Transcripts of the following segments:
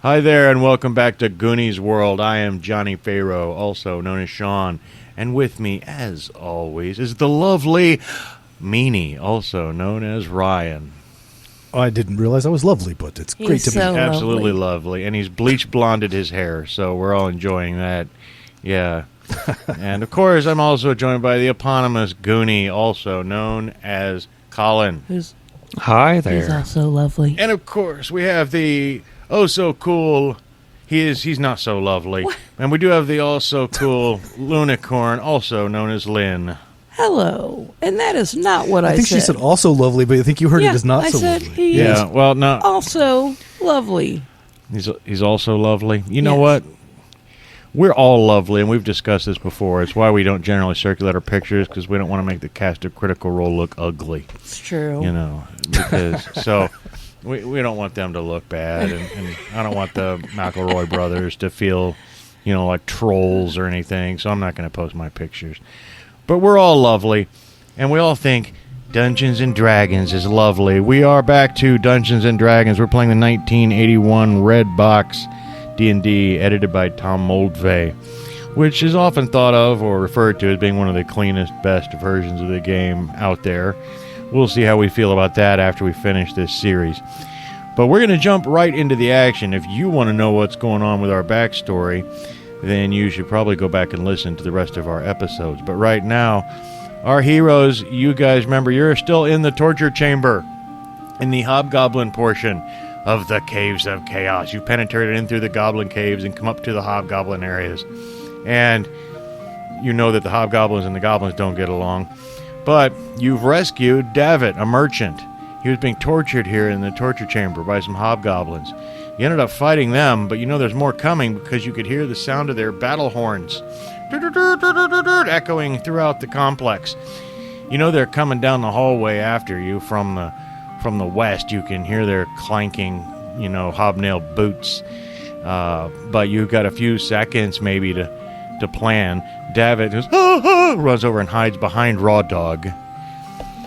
Hi there, and welcome back to Goonies World. I am Johnny Farrow, also known as Sean, and with me, as always, is the lovely Meanie, also known as Ryan. I didn't realize I was lovely, but it's great to be so Absolutely lovely, and he's bleach blonded his hair, so we're all enjoying that. Yeah. And, of course, I'm also joined by the eponymous Goonie, also known as Colin. Hi there. He's also lovely. And, of course, we have the oh-so-cool... He's not so lovely. What? And we do have the also-cool Lunicorn, also known as Lynn. Hello. And that is not what I said. I think she said also lovely, but I think you heard it as not I so said lovely. he Yeah, is well, no. also lovely. He's also lovely. You know Yes. what? We're all lovely, and we've discussed this before. It's why we don't generally circulate our pictures, because we don't want to make the cast of Critical Role look ugly. It's true. You know, because so we don't want them to look bad, and I don't want the McElroy brothers to feel, like trolls or anything. So I'm not going to post my pictures. But we're all lovely, and we all think Dungeons and Dragons is lovely. We are back to Dungeons and Dragons. We're playing the 1981 Red Box D&D, edited by Tom Moldvay, which is often thought of or referred to as being one of the cleanest, best versions of the game out there. We'll see how we feel about that after we finish this series. But we're going to jump right into the action. If you want to know what's going on with our backstory, then you should probably go back and listen to the rest of our episodes. But right now, our heroes, you guys remember, you're still in the torture chamber, in the hobgoblin portion of the Caves of Chaos. You've penetrated in through the goblin caves and come up to the hobgoblin areas. And you know that the hobgoblins and the goblins don't get along. But you've rescued David, a merchant. He was being tortured here in the torture chamber by some hobgoblins. You ended up fighting them, but you know there's more coming because you could hear the sound of their battle horns echoing throughout the complex. You know they're coming down the hallway after you from the west. You can hear their clanking, hobnail boots. But you've got a few seconds maybe to plan. David just runs over and hides behind Raw Dog.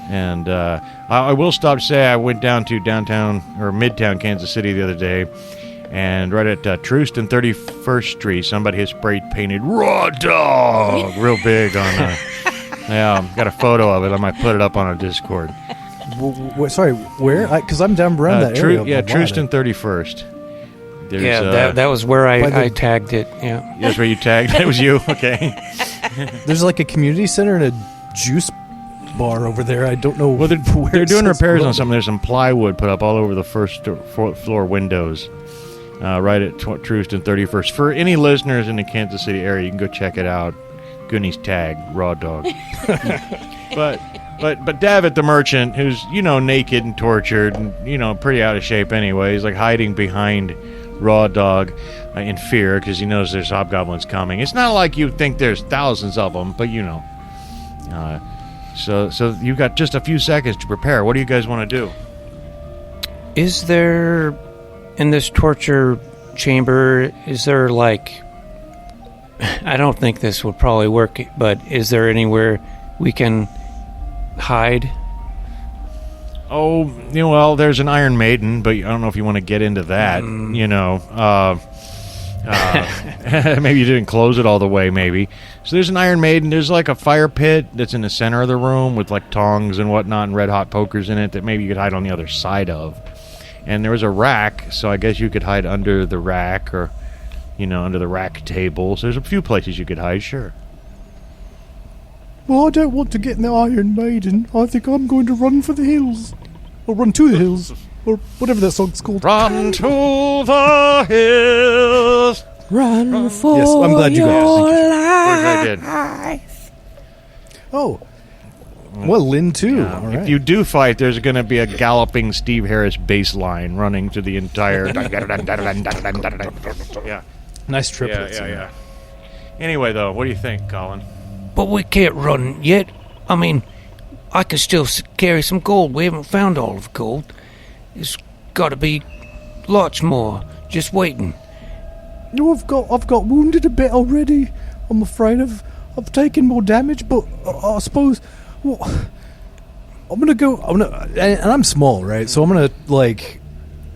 And I will stop to say I went down to downtown or midtown Kansas City the other day, and right at Troost and 31st Street, somebody has spray painted Raw Dog real big on yeah, got a photo of it. I might put it up on our Discord. Sorry, where? Because I'm down around that area. Yeah, Troost and 31st. There's, that was where I tagged it. Yeah, that's where you tagged. That was you. Okay. There's like a community center and a juice bar over there. I don't know. Well, they're where doing repairs on something. something. There's some plywood put up all over the fourth floor windows, right at Troost and 31st. For any listeners in the Kansas City area, you can go check it out. Goonies tag Raw Dog. But David the merchant, who's naked and tortured and pretty out of shape anyway, he's like hiding behind Raw Dog in fear because he knows there's hobgoblins coming. It's not like you think there's thousands of them, but so you've got just a few seconds to prepare. What do you guys want to do? is there in this torture chamber? Is there I don't think this would probably work, but is there anywhere we can hide? Oh, well, there's an Iron Maiden, but I don't know if you want to get into that. Maybe you didn't close it all the way, maybe. So there's an Iron Maiden. There's like a fire pit that's in the center of the room with like tongs and whatnot and red hot pokers in it that maybe you could hide on the other side of. And there was a rack, so I guess you could hide under the rack or, under the rack table. So there's a few places you could hide, sure. Well, I don't want to get in the Iron Maiden. I think I'm going to run for the hills. Or run to the hills. Or whatever that song's called. Run to the hills. Run for Yes, I'm glad you your got Of course I did. life. Oh. Well, Lynn, too. Yeah. All right. If you do fight, there's going to be a galloping Steve Harris bass line running to the entire... yeah. Nice triplets. Yeah. Anyway, though, what do you think, Colin? But we can't run yet. I mean, I can still carry some gold. We haven't found all of gold. It's got to be lots more. Just waiting. No, I've got wounded a bit already. I'm afraid I've taken more damage, but I suppose... Well, I'm gonna go... and I'm small, right? So I'm gonna,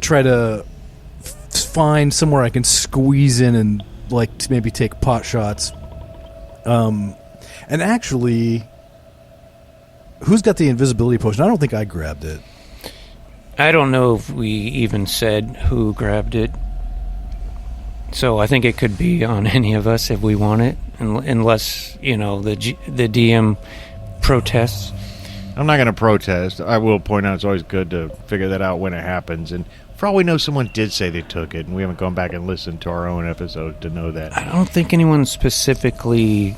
try to find somewhere I can squeeze in and like to maybe take pot shots. And actually, who's got the invisibility potion? I don't think I grabbed it. I don't know if we even said who grabbed it. So I think it could be on any of us if we want it, unless, the DM protests. I'm not going to protest. I will point out it's always good to figure that out when it happens. And for all we know, someone did say they took it, and we haven't gone back and listened to our own episode to know that. I don't think anyone specifically...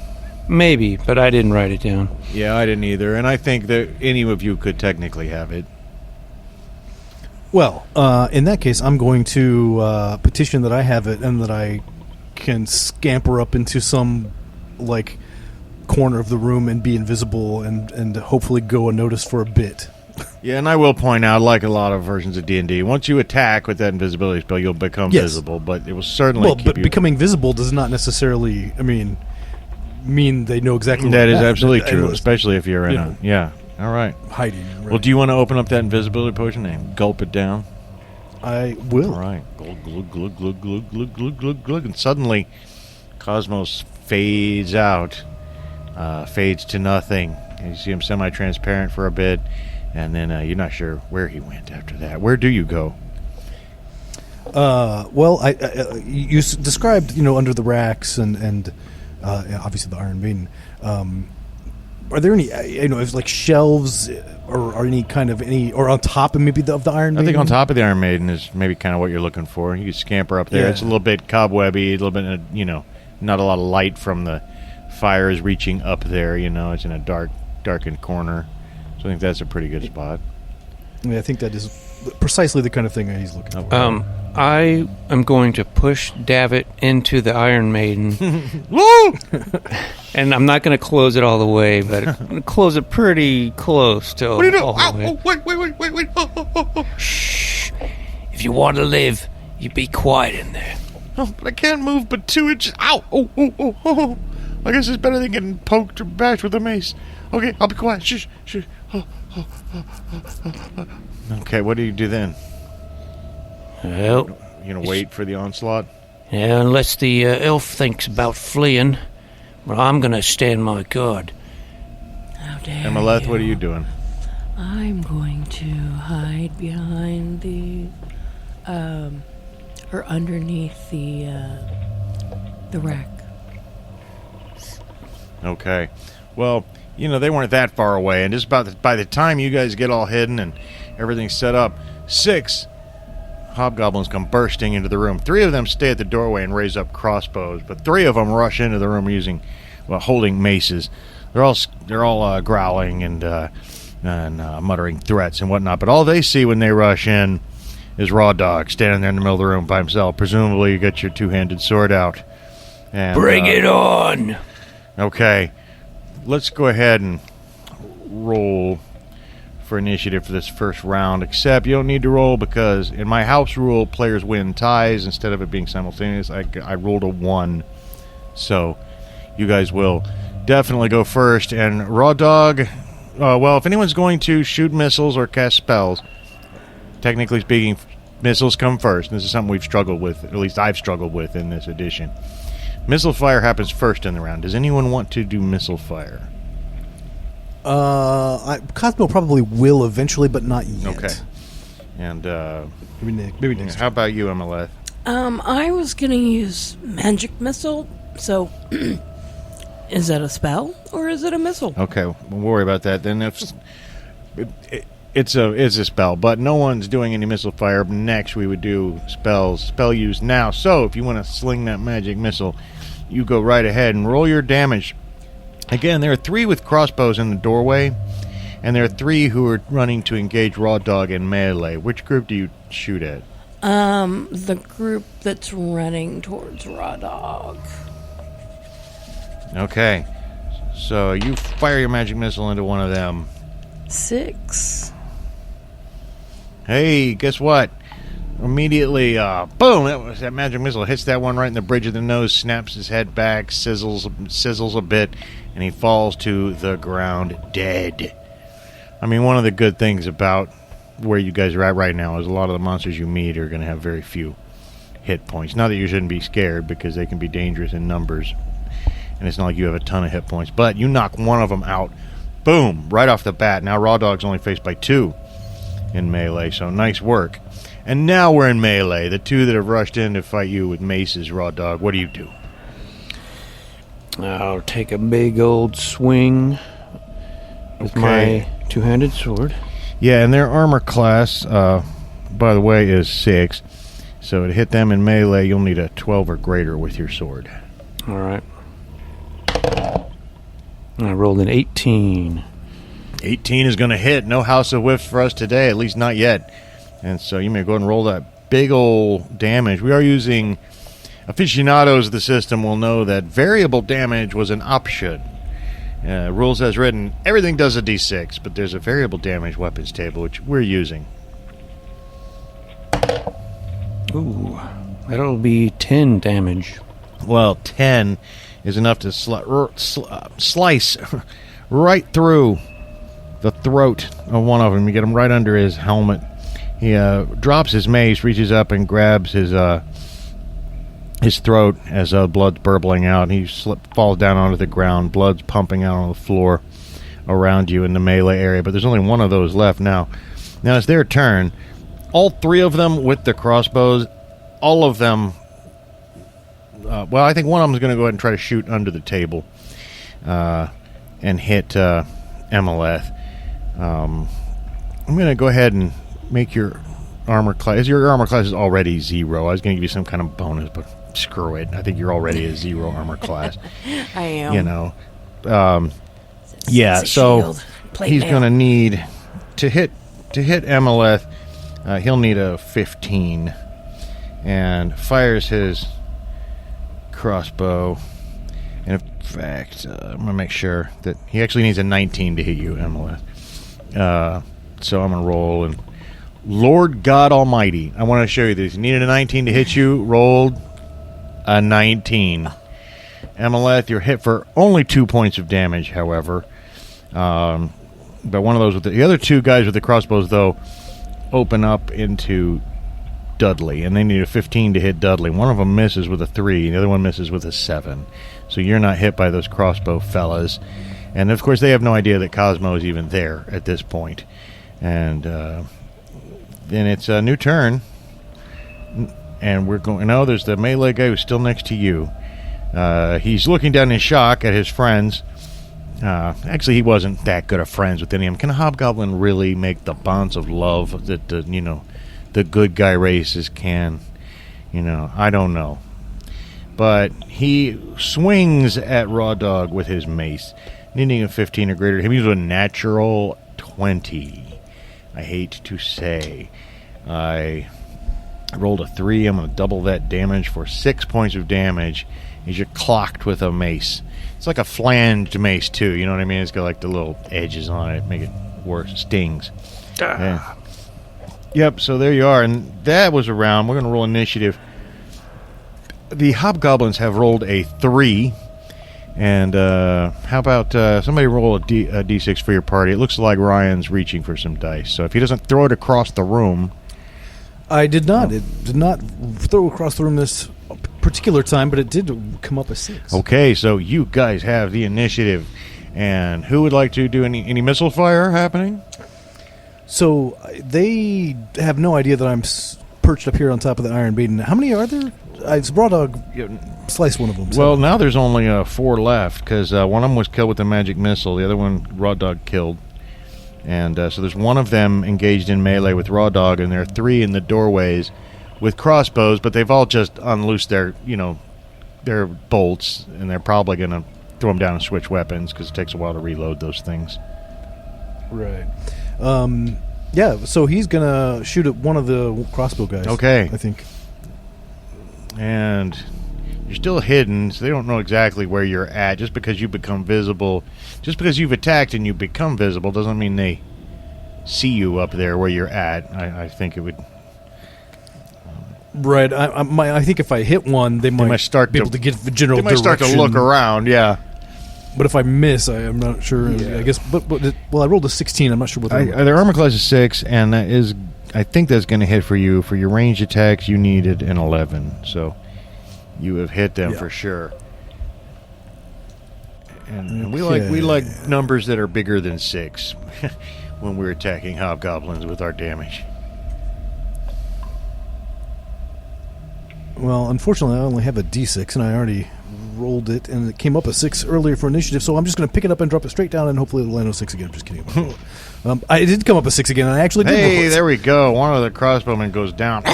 Maybe, but I didn't write it down. Yeah, I didn't either. And I think that any of you could technically have it. Well, in that case, I'm going to petition that I have it and that I can scamper up into some, like, corner of the room and be invisible and hopefully go unnoticed for a bit. Yeah, and I will point out, like a lot of versions of D&D, once you attack with that invisibility spell, you'll become visible, but it will certainly keep you... becoming visible does not necessarily, mean they know exactly that what is absolutely true, was especially if you're in know, Yeah, all right. hiding. Right. Well, do you want to open up that invisibility potion and gulp it down? I will. All right. Glug, glug, glug, glug, glug, glug, glug, glug, glug. And suddenly, Cosmos fades out, fades to nothing. And you see him semi-transparent for a bit, and then you're not sure where he went after that. Where do you go? Well, you described, under the racks and obviously the Iron Maiden. Are there any, like shelves or any kind of or on top of maybe of the Iron Maiden? I think on top of the Iron Maiden is maybe kind of what you're looking for. You can scamper up there. Yeah. It's a little bit cobwebby, a little bit, not a lot of light from the fire is reaching up there. It's in a darkened corner. So I think that's a pretty good spot. Yeah, I think that is precisely the kind of thing he's looking for. I am going to push Davit into the Iron Maiden. Woo! And I'm not going to close it all the way, but I'm going to close it pretty close to What are you doing? all the way. Wait. Oh. Shh. If you want to live, you be quiet in there. Oh, but I can't move but 2 inches. Ow! Oh. I guess it's better than getting poked or bashed with a mace. Okay, I'll be quiet. Shh. Oh. Okay, what do you do then? Well, You gonna wait for the onslaught? yeah, unless the elf thinks about fleeing, well, I'm going to stand my guard. How dare Emeleth, you. what are you doing? I'm going to hide behind or underneath the rack. Okay. Well, they weren't that far away, and just by the time you guys get all hidden and everything's set up, 6 hobgoblins come bursting into the room. 3 of them stay at the doorway and raise up crossbows, but 3 of them rush into the room holding maces. They're all growling and muttering threats and whatnot. But all they see when they rush in is Raw Dog standing there in the middle of the room by himself. Presumably, you got your 2-handed sword out. And, Bring it on! Okay, let's go ahead and roll for initiative for this first round, except you don't need to roll because in my house rule, players win ties instead of it being simultaneous. I rolled a 1, so you guys will definitely go first. And Raw Dog, if anyone's going to shoot missiles or cast spells, technically speaking, missiles come first. This is something we've struggled with, at least I've struggled with in this edition. Missile fire happens first in the round. Does anyone want to do missile fire? Cosmo probably will eventually, but not yet. Okay. And Maybe next. how about you, Emeleth? I was gonna use magic missile. So, is that a spell or is it a missile? Okay, we'll worry about that then. If it's a spell, but no one's doing any missile fire. Next, we would do spell use now. So, if you want to sling that magic missile, you go right ahead and roll your damage. Again, there are 3 with crossbows in the doorway, and there are 3 who are running to engage Raw Dog in melee. Which group do you shoot at? The group that's running towards Raw Dog. Okay, so you fire your magic missile into one of them. 6. Hey, guess what? Immediately, boom! That magic missile hits that one right in the bridge of the nose, snaps his head back, sizzles a bit, and he falls to the ground dead. I mean, one of the good things about where you guys are at right now is a lot of the monsters you meet are going to have very few hit points. Not that you shouldn't be scared, because they can be dangerous in numbers, and it's not like you have a ton of hit points. But you knock one of them out, boom, right off the bat. Now Raw Dog's only faced by 2 in melee, so nice work. And now we're in melee. The 2 that have rushed in to fight you with maces, Raw Dog, what do you do? I'll take a big old swing with my two-handed sword. Yeah, and their armor class, by the way, is 6. So to hit them in melee, you'll need a 12 or greater with your sword. All right. I rolled an 18. 18 is going to hit. No House of Whiffs for us today, at least not yet. And so you may go ahead and roll that big old damage. We are using... Aficionados of the system will know that variable damage was an option. Rules as written, everything does a d6, but there's a variable damage weapons table, which we're using. Ooh, that'll be 10 damage. Well, 10 is enough to slice right through the throat of one of them. You get him right under his helmet. He drops his mace, reaches up and grabs his throat as blood's burbling out. He falls down onto the ground. Blood's pumping out on the floor around you in the melee area. But there's only one of those left now. Now it's their turn. All 3 of them with the crossbows, all of them... well, I think one of them is going to go ahead and try to shoot under the table and hit Emeleth. I'm going to go ahead and make your armor class... Your armor class is already 0. I was going to give you some kind of bonus, but... Screw it. I think you're already a 0 armor class. I am. You know. Yeah, so he's going to need to hit Emeleth. He'll need a 15 and fires his crossbow. And in fact, I'm going to make sure that he actually needs a 19 to hit you, Emeleth. So I'm going to roll, and Lord God Almighty, I want to show you this. You needed a 19 to hit you, rolled a 19. Emeleth, you're hit for only 2 points of damage, however. But one of those with the other 2 guys with the crossbows, though, open up into Dudley, and they need a 15 to hit Dudley. One of them misses with a 3, the other one misses with a 7. So you're not hit by those crossbow fellas. And, of course, they have no idea that Cosmo is even there at this point. And then it's a new turn. And we're going... No, there's the melee guy who's still next to you. He's looking down in shock at his friends. Actually, he wasn't that good of friends with any of them. Can a hobgoblin really make the bonds of love that the good guy races can? I don't know. But he swings at Raw Dog with his mace, needing a 15 or greater. He means a natural 20. I hate to say. I rolled a 3. I'm going to double that damage for 6 points of damage as you're clocked with a mace. It's like a flanged mace, too. You know what I mean? It's got like the little edges on it. Make it worse. It stings. Yeah. Yep, so there you are. And that was a round. We're going to roll initiative. The hobgoblins have rolled a 3. And how about somebody roll a D6 for your party? It looks like Ryan's reaching for some dice. So if he doesn't throw it across the room... I did not. It did not throw across the room this particular time, but it did come up as 6. Okay, so you guys have the initiative. And who would like to do any missile fire happening? So they have no idea that I'm perched up here on top of the Iron Maiden. How many are there? Raw Dog sliced one of them. So. Well, now there's only 4 left, because one of them was killed with a magic missile. The other one, Raw Dog killed. And so there's one of them engaged in melee with Raw Dog, and there are 3 in the doorways with crossbows, but they've all just unloosed their bolts, and they're probably going to throw them down and switch weapons, because it takes a while to reload those things. Right. Yeah, so he's going to shoot at one of the crossbow guys. Okay. I think. And you're still hidden, so they don't know exactly where you're at. Just because you become visible, just because you've attacked and you become visible, doesn't mean they see you up there where you're at. I think it would... Right. I think if I hit one, they might start be able to get the general direction. They might start to look around, yeah. But if I miss, I'm not sure. Yeah. I guess. But I rolled a 16. I'm not sure what that was. Their armor class is 6, and that is I think that's going to hit for you. For your ranged attacks, you needed an 11. So you have hit them for sure. And we like numbers that are bigger than 6 when we're attacking hobgoblins with our damage. Well, unfortunately, I only have a D6, and I already rolled it, and it came up a 6 earlier for initiative, so I'm just going to pick it up and drop it straight down, and hopefully it'll land on 6 again. I'm just kidding. I did come up a 6 again, and I actually did. Hey, there we go. One of the crossbowmen goes down.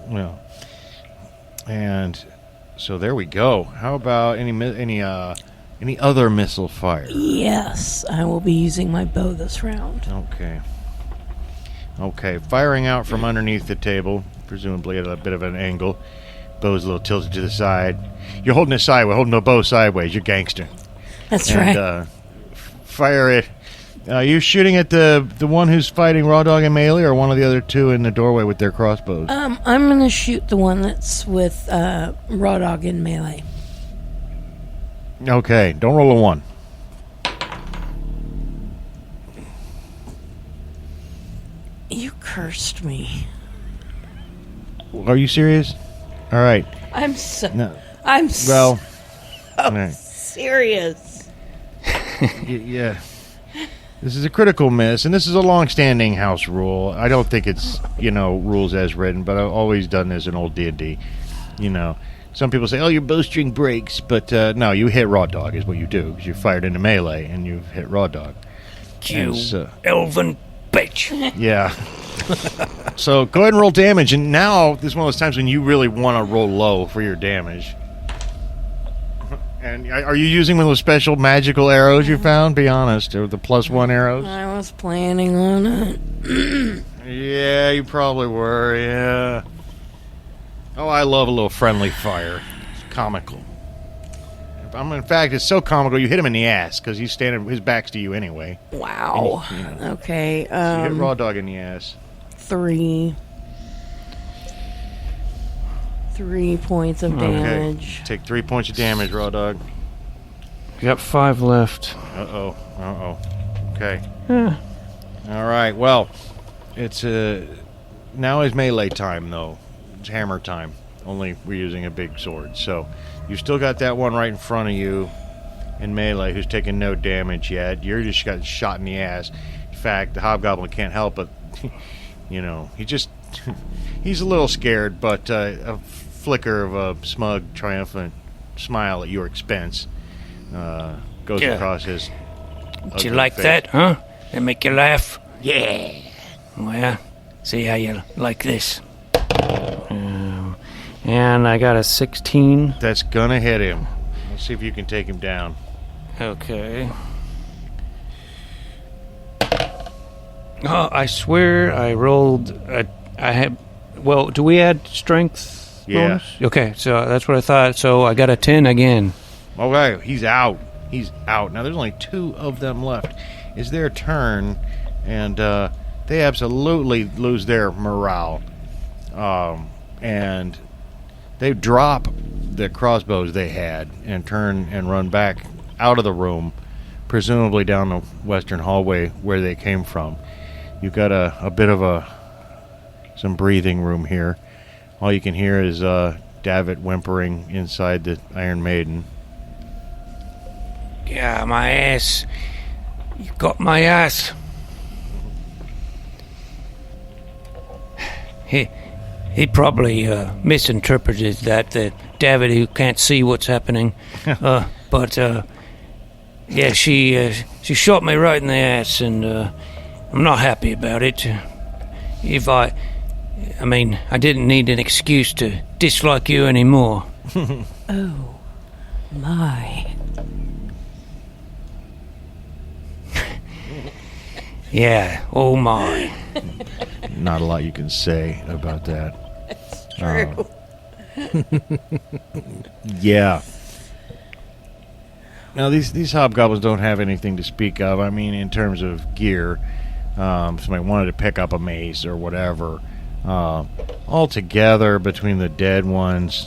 Well, and so there we go. How about any other missile fire? Yes, I will be using my bow this round. Okay, firing out from underneath the table, presumably at a bit of an angle. Bow's a little tilted to the side. You're holding it sideways, holding the bow sideways. You're gangster. That's right. Fire it. Are you shooting at the one who's fighting Raw Dog and Melee, or one of the other two in the doorway with their crossbows? I'm going to shoot the one that's with Raw Dog and Melee. Okay, don't roll a 1. You cursed me. Are you serious? All right. I'm so... No. I'm Well, so right. serious. Yeah. This is a critical miss, and this is a long-standing house rule. I don't think it's, rules as written, but I've always done this in old D&D. Some people say, oh, your bowstring breaks, but no, you hit Raw Dog is what you do, because you fired into melee, and you hit Raw Dog. You elven bitch. Yeah. So go ahead and roll damage, and now this is one of those times when you really want to roll low for your damage. And are you using one of those special magical arrows you found? Be honest, or the +1 arrows? I was planning on it. Yeah, you probably were, yeah. Oh, I love a little friendly fire. It's comical. In fact, it's so comical you hit him in the ass, because he's standing, his back's to you anyway. Wow. Okay. So you hit Raw Dog in the ass. 3 points of damage. Take 3 points of damage, Raw Dog. Got 5 left. Uh-oh. Okay. All right, well, it's now is melee time, though. It's hammer time. Only we're using a big sword. So you still got that one right in front of you in melee who's taking no damage yet. You're just got shot in the ass. In fact, the hobgoblin can't help but, he's a little scared, but a flicker of a smug, triumphant smile at your expense goes across his Did you like face. that, huh? That make you laugh? Yeah. Well, see how you like this. And I got a 16. That's gonna hit him. Let's see if you can take him down. Okay. Oh, I swear I rolled. Well, do we add strength bonus? Okay, so that's what I thought. So I got a 10 again. Okay, he's out. He's out. Now, there's only 2 of them left. It's their turn, and they absolutely lose their morale. And they drop the crossbows they had and turn and run back out of the room, presumably down the western hallway where they came from. You've got a bit of some breathing room here. All you can hear is David whimpering inside the Iron Maiden. Yeah, my ass. You got my ass. He probably misinterpreted that David, who can't see what's happening. But yeah, she shot me right in the ass, and I'm not happy about it. I didn't need an excuse to dislike you anymore. Oh, my. Yeah, oh my. Not a lot you can say about that. True. Yeah. Now, these hobgoblins don't have anything to speak of. I mean, in terms of gear. If somebody wanted to pick up a mace or whatever. Altogether, between the dead ones,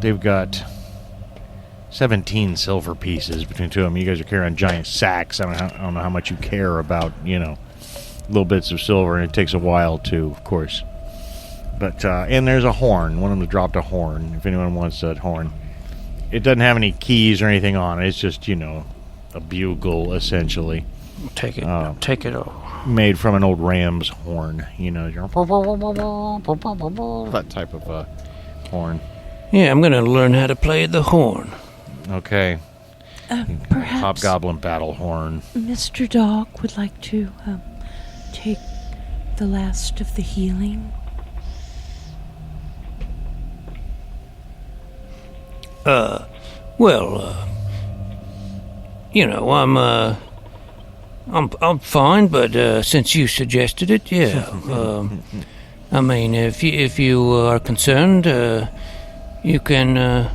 they've got 17 silver pieces between 2 of them. You guys are carrying giant sacks. I don't know how much you care about, little bits of silver, and it takes a while to, of course. But and there's a horn. One of them dropped a horn. If anyone wants that horn, it doesn't have any keys or anything on it. It's just a bugle essentially. Take it. Take it all. Made from an old ram's horn. That type of horn. Yeah, I'm gonna learn how to play the horn. Okay. Perhaps Hobgoblin battle horn. Mr. Dog would like to take the last of the healing. I'm fine, but since you suggested it, yeah. I mean, if you are concerned, you can.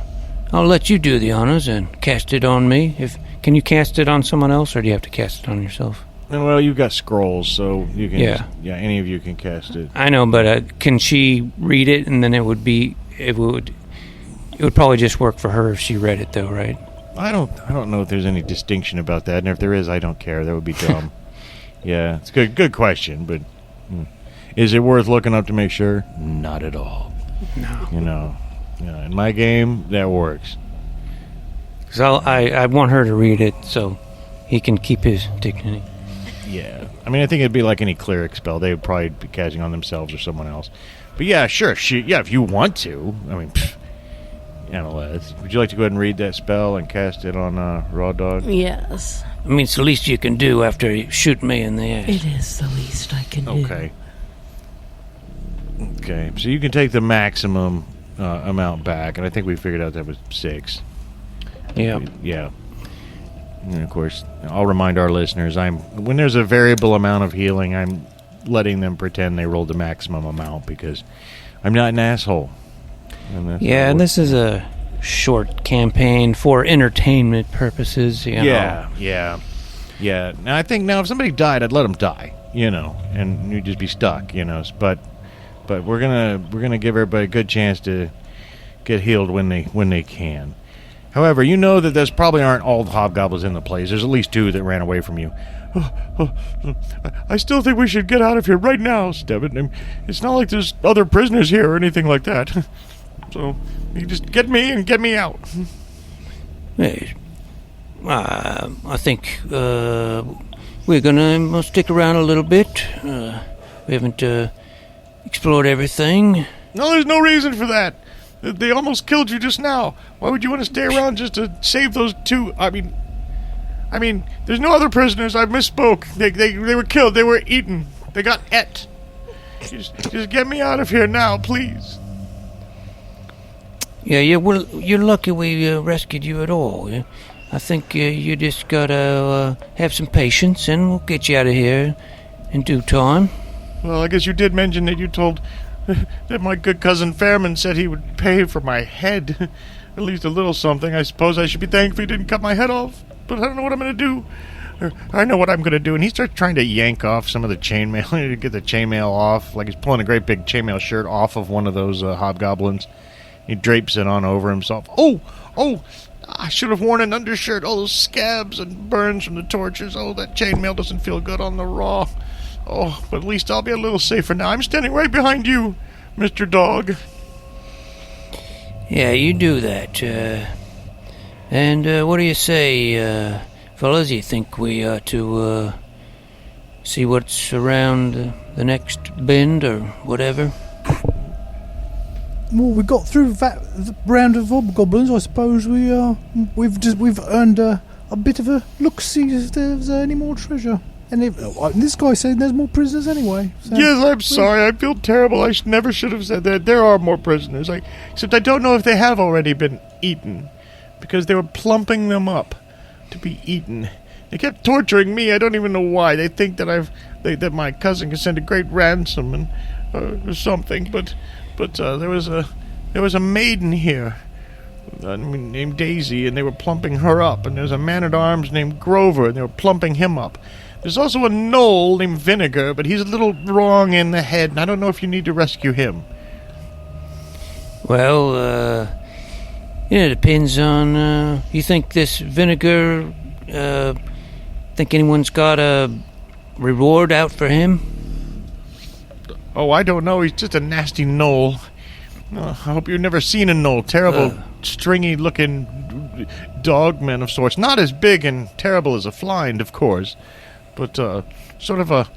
I'll let you do the honors and cast it on me. Can you cast it on someone else, or do you have to cast it on yourself? Well, you've got scrolls, so you can. Yeah. Any of you can cast it. I know, but can she read it, and then it would probably just work for her if she read it, though, right? I don't know if there's any distinction about that, and if there is, I don't care. That would be dumb. Yeah, it's a good question, but is it worth looking up to make sure? Not at all. No. In my game, that works. Because I want her to read it so he can keep his dignity. Yeah. I mean, I think it'd be like any cleric spell. They would probably be casting on themselves or someone else. But yeah, sure. If you want to. I mean, would you like to go ahead and read that spell and cast it on Raw Dog? Yes. I mean, it's the least you can do after you shoot me in the ass. It is the least I can do. Okay. So you can take the maximum amount back, and I think we figured out that was 6. Yeah. Yeah. And of course, I'll remind our listeners, when there's a variable amount of healing, I'm letting them pretend they rolled the maximum amount because I'm not an asshole. And this is a short campaign for entertainment purposes. Yeah. Now I think if somebody died, I'd let them die. And you'd just be stuck. But we're gonna give everybody a good chance to get healed when they can. However, that those probably aren't all the hobgoblins in the place. There's at least 2 that ran away from you. I still think we should get out of here right now, Stebbin. It's not like there's other prisoners here or anything like that. So you just get me and get me out. Hey, I think we're gonna stick around a little bit. We haven't explored everything. No, there's no reason for that. They almost killed you just now. Why would you want to stay around just to save those 2? I mean, there's no other prisoners. I misspoke. They were killed. They were eaten. They got et. Just get me out of here now, please. Yeah, you're lucky we rescued you at all. Yeah? I think you just gotta have some patience, and we'll get you out of here in due time. Well, I guess you did mention that you told that my good cousin Fairman said he would pay for my head. At least a little something. I suppose I should be thankful he didn't cut my head off. But I don't know what I'm going to do. I know what I'm going to do. And he starts trying to yank off some of the chainmail. To get the chainmail off. Like he's pulling a great big chainmail shirt off of one of those hobgoblins. He drapes it on over himself. Oh! I should have worn an undershirt. All those scabs and burns from the tortures. Oh, that chainmail doesn't feel good on the raw. Oh, but at least I'll be a little safer now. I'm standing right behind you, Mr. Dog. Yeah, you do that. And what do you say, fellas? You think we ought to see what's around the next bend or whatever? Well, we got through the round of hobgoblins. I suppose we've earned a bit of a look-see if there's any more treasure. And this guy said there's more prisoners anyway. So. Yes, I'm sorry. I feel terrible. I never should have said that. There are more prisoners. Except I don't know if they have already been eaten. Because they were plumping them up to be eaten. They kept torturing me. I don't even know why. They think that that my cousin can send a great ransom and or something. But there was a maiden here named Daisy, and they were plumping her up. And there's a man-at-arms named Grover, and they were plumping him up. There's also a gnoll named Vinegar, but he's a little wrong in the head, and I don't know if you need to rescue him. Well, it depends on, you think this Vinegar, think anyone's got a reward out for him? Oh, I don't know. He's just a nasty gnoll. I hope you've never seen a gnoll. Terrible, stringy-looking dogman of sorts. Not as big and terrible as a flynd, of course, but sort of a...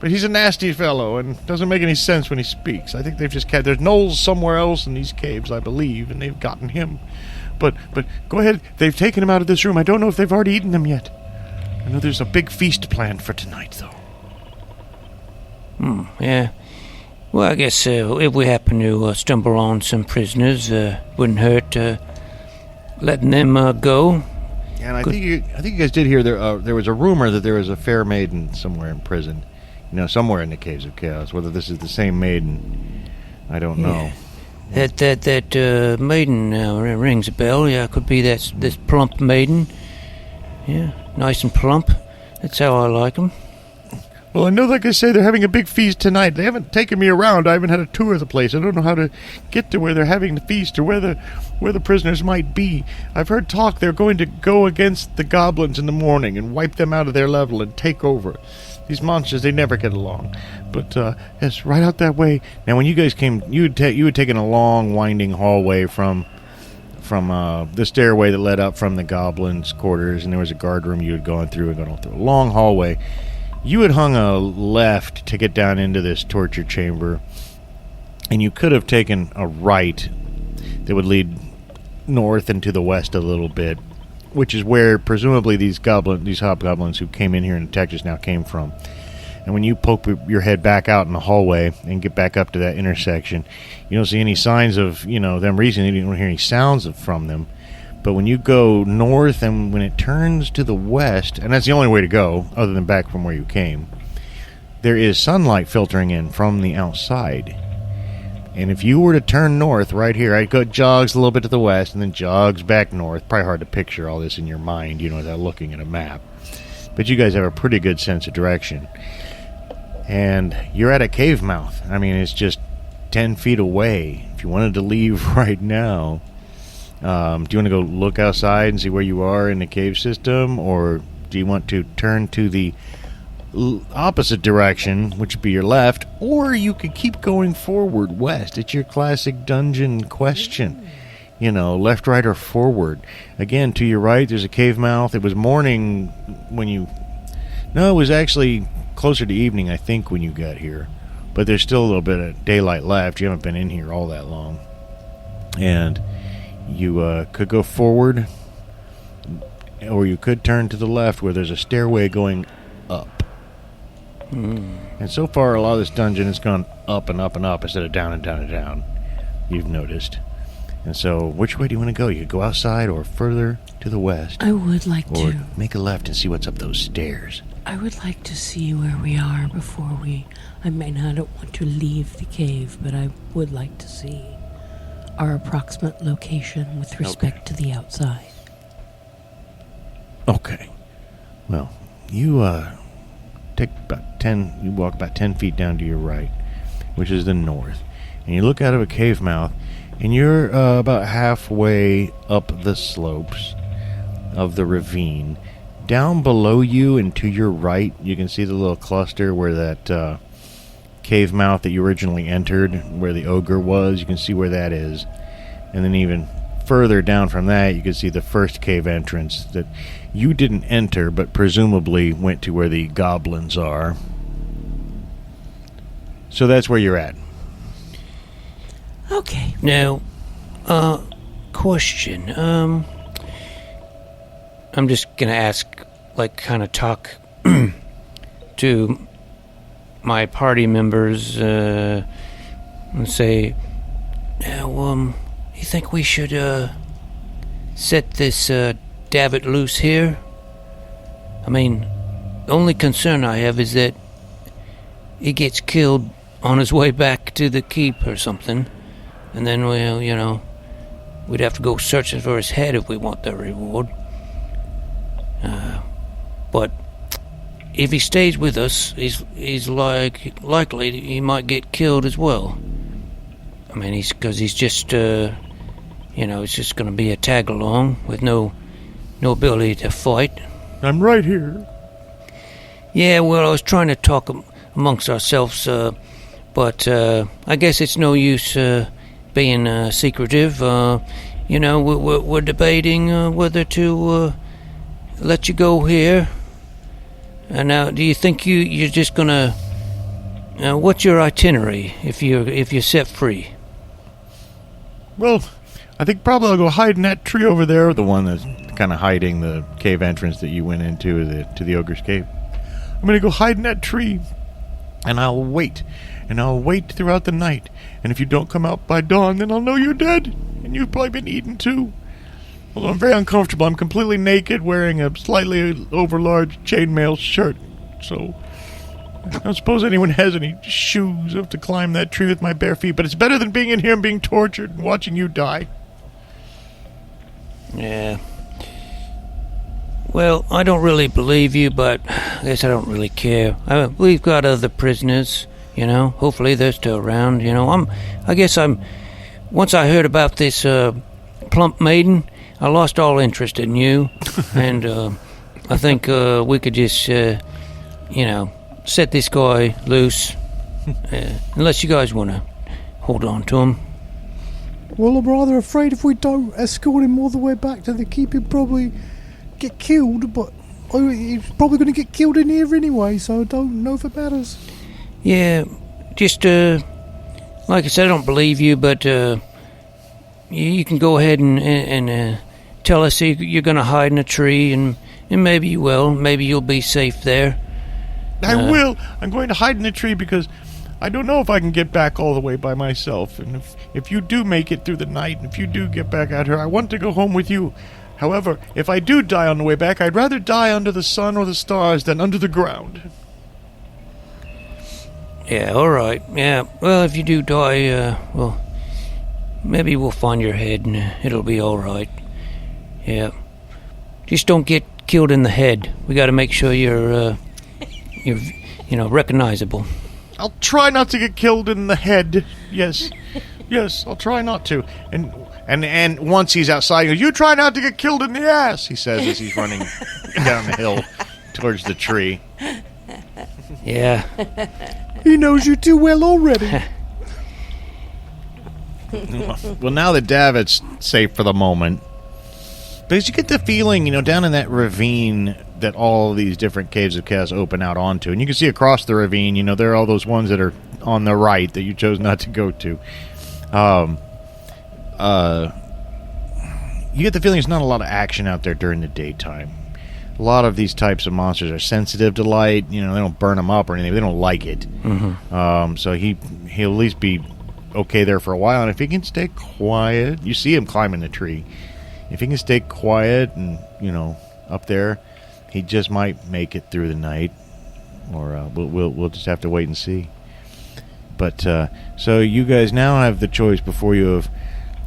But he's a nasty fellow and doesn't make any sense when he speaks. I think they've just... There's gnolls somewhere else in these caves, I believe, and they've gotten him. But go ahead. They've taken him out of this room. I don't know if they've already eaten him yet. I know there's a big feast planned for tonight, though. Yeah. Well, I guess if we happen to stumble on some prisoners, wouldn't hurt letting them go. And I think you guys did hear there was a rumor that there was a fair maiden somewhere in prison. Somewhere in the Caves of Chaos. Whether this is the same maiden, I don't know. That maiden rings a bell. Yeah, it could be this plump maiden. Yeah, nice and plump. That's how I like them. Well, I know, like I say, they're having a big feast tonight. They haven't taken me around. I haven't had a tour of the place. I don't know how to get to where they're having the feast or where the prisoners might be. I've heard talk they're going to go against the goblins in the morning and wipe them out of their level and take over. These monsters, they never get along. But, yes, right out that way. Now, when you guys came, you had taken a long, winding hallway from the stairway that led up from the goblins' quarters, and there was a guard room you had gone through a long hallway. You had hung a left to get down into this torture chamber, and you could have taken a right that would lead north and to the west a little bit, which is where presumably these hobgoblins who came in here and attacked us now came from. And when you poke your head back out in the hallway and get back up to that intersection, you don't see any signs of them reasoning. You don't hear any sounds from them. But when you go north and when it turns to the west, and that's the only way to go other than back from where you came, there is sunlight filtering in from the outside. And if you were to turn north right here, it jogs a little bit to the west and then jogs back north. Probably hard to picture all this in your mind, without looking at a map. But you guys have a pretty good sense of direction. And you're at a cave mouth. I mean, it's just 10 feet away. If you wanted to leave right now... do you want to go look outside and see where you are in the cave system, or do you want to turn to the opposite direction, which would be your left, or you could keep going forward west? It's your classic dungeon question. Left, right, or forward. Again, to your right, there's a cave mouth. It was morning when you... No, it was actually closer to evening, I think, when you got here. But there's still a little bit of daylight left. You haven't been in here all that long. And... you could go forward, or you could turn to the left where there's a stairway going up. And so far, a lot of this dungeon has gone up and up and up instead of down and down and down, you've noticed. And so, which way do you want to go? You could go outside or further to the west. I would like or to. Make a left and see what's up those stairs. I would like to see where we are before we... I don't want to leave the cave, but I would like to see our approximate location with respect to the outside. Okay. Well, you you walk about 10 feet down to your right, which is the north, and you look out of a cave mouth, and you're about halfway up the slopes of the ravine. Down below you and to your right, you can see the little cluster where that cave mouth that you originally entered, where the ogre was. You can see where that is. And then even further down from that, you can see the first cave entrance that you didn't enter, but presumably went to where the goblins are. So that's where you're at. Okay. Now, question. I'm just gonna ask, kind of talk to my party members, and say, you think we should, set this, Davit loose here? I mean, the only concern I have is that he gets killed on his way back to the keep or something, and then, we'd have to go searching for his head if we want the reward. But if he stays with us, he's likely he might get killed as well. I mean, he's just it's just going to be a tag along with no ability to fight. I'm right here. Yeah, well, I was trying to talk amongst ourselves, but I guess it's no use being secretive. We're debating whether to let you go here. And now, do you think you're just gonna? What's your itinerary if you're set free? Well, I think probably I'll go hide in that tree over there, the one that's kind of hiding the cave entrance that you went into to the ogre's cave. I'm going to go hide in that tree, and I'll wait. And I'll wait throughout the night. And if you don't come out by dawn, then I'll know you're dead. And you've probably been eaten too. Although I'm very uncomfortable. I'm completely naked, wearing a slightly overlarge chainmail shirt. So I don't suppose anyone has any shoes to climb that tree with my bare feet. But it's better than being in here and being tortured and watching you die. Yeah. Well, I don't really believe you, but I guess I don't really care. We've got other prisoners, Hopefully they're still around, Once I heard about this plump maiden, I lost all interest in you. And I think we could just, set this guy loose. Unless you guys want to hold on to him. Well, I'm rather afraid if we don't escort him all the way back to the keep, he'll probably get killed, but he's probably going to get killed in here anyway, so I don't know if it matters. Yeah, just, like I said, I don't believe you, but you can go ahead and tell us you're going to hide in a tree, and maybe you will. Maybe you'll be safe there. I will. I'm going to hide in a tree because I don't know if I can get back all the way by myself. And if you do make it through the night, and if you do get back out here, I want to go home with you. However, if I do die on the way back, I'd rather die under the sun or the stars than under the ground. Yeah, all right. Yeah, well, if you do die, maybe we'll find your head and it'll be all right. Yeah. Just don't get killed in the head. We got to make sure you're recognizable. I'll try not to get killed in the head. Yes. Yes, I'll try not to. And once he's outside, he goes, "You try not to get killed in the ass," he says as he's running down the hill towards the tree. Yeah. He knows you too well already. Well, now that David's safe for the moment, because you get the feeling, down in that ravine that all these different caves of chaos open out onto. And you can see across the ravine, there are all those ones that are on the right that you chose not to go to. You get the feeling there's not a lot of action out there during the daytime. A lot of these types of monsters are sensitive to light. They don't burn them up or anything. They don't like it. Mm-hmm. So he'll at least be okay there for a while. And if he can stay quiet, you see him climbing the tree. If he can stay quiet and, up there, he just might make it through the night. Or we'll just have to wait and see. But so you guys now have the choice before you of,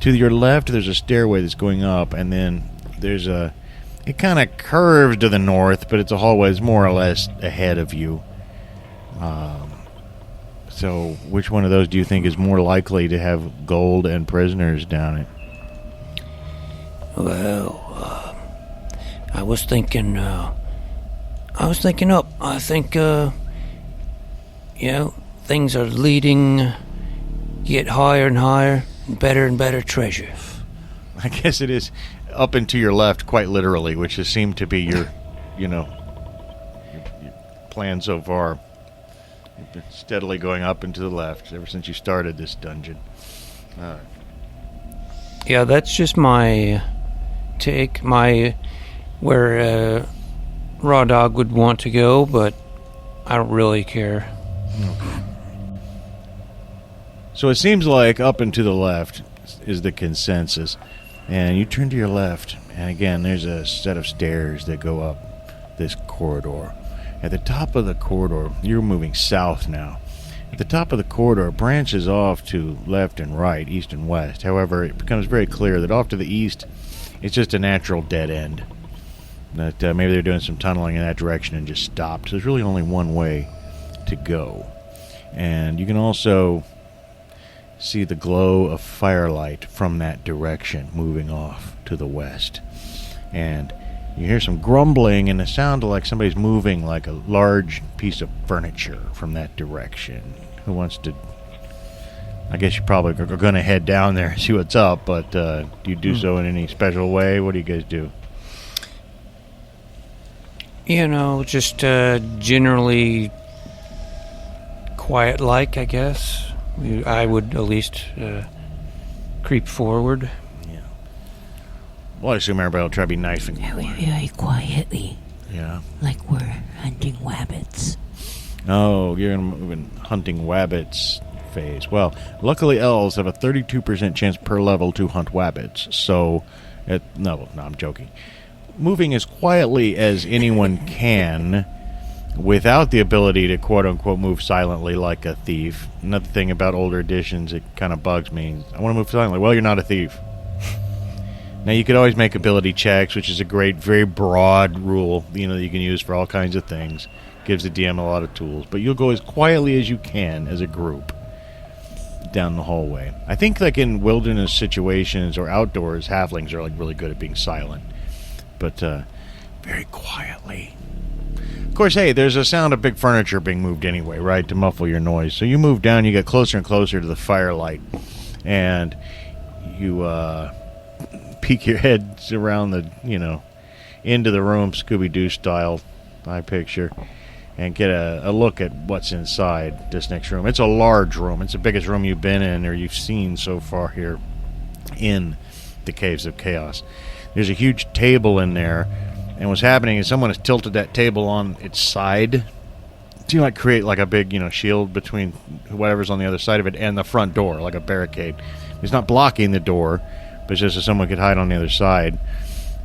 to your left, there's a stairway that's going up, and then there's it kind of curves to the north, but it's a hallway that's more or less ahead of you. So which one of those do you think is more likely to have gold and prisoners down it? Well, I was thinking up. I think, things are leading, get higher and higher, better and better treasure. I guess it is up and to your left, quite literally, which has seemed to be your plan so far. You've been steadily going up and to the left ever since you started this dungeon. Yeah, that's just my take, where Raw Dog would want to go, but I don't really care. Okay. So it seems like up and to the left is the consensus. And you turn to your left, and again, there's a set of stairs that go up this corridor. At the top of the corridor, you're moving south now. At the top of the corridor, branches off to left and right, east and west. However, it becomes very clear that off to the east, it's just a natural dead end. That maybe they're doing some tunneling in that direction and just stopped. So there's really only one way to go. And you can also see the glow of firelight from that direction moving off to the west. And You hear some grumbling and it sounds like somebody's moving like a large piece of furniture from that direction. Who wants to... I guess you probably are going to head down there and see what's up, but do you do so in any special way? What do you guys do? Just generally quiet-like, I guess. I would at least creep forward. Yeah. Well, I assume everybody will try to be nice and Very, very quietly. Yeah. Like we're hunting wabbits. Oh, you're going to move in hunting wabbits phase. Well, luckily elves have a 32% chance per level to hunt wabbits. So, no, I'm joking. Moving as quietly as anyone can without the ability to quote-unquote move silently like a thief. Another thing about older editions, it kind of bugs me. I want to move silently. Well, you're not a thief. Now, you could always make ability checks, which is a great, very broad rule, that you can use for all kinds of things. Gives the DM a lot of tools. But you'll go as quietly as you can as a group down the hallway. I think like in wilderness situations or outdoors, halflings are like really good at being silent. But very quietly. Of course, hey, there's a sound of big furniture being moved anyway, right, to muffle your noise. So you move down, you get closer and closer to the firelight, and you peek your heads around the, into the room, Scooby-Doo style, I picture, and get a look at what's inside this next room. It's a large room. It's the biggest room you've been in or you've seen so far here in the Caves of Chaos. There's a huge table in there, and what's happening is someone has tilted that table on its side to create like a big, shield between whatever's on the other side of it and the front door, like a barricade. It's not blocking the door, but it's just so someone could hide on the other side.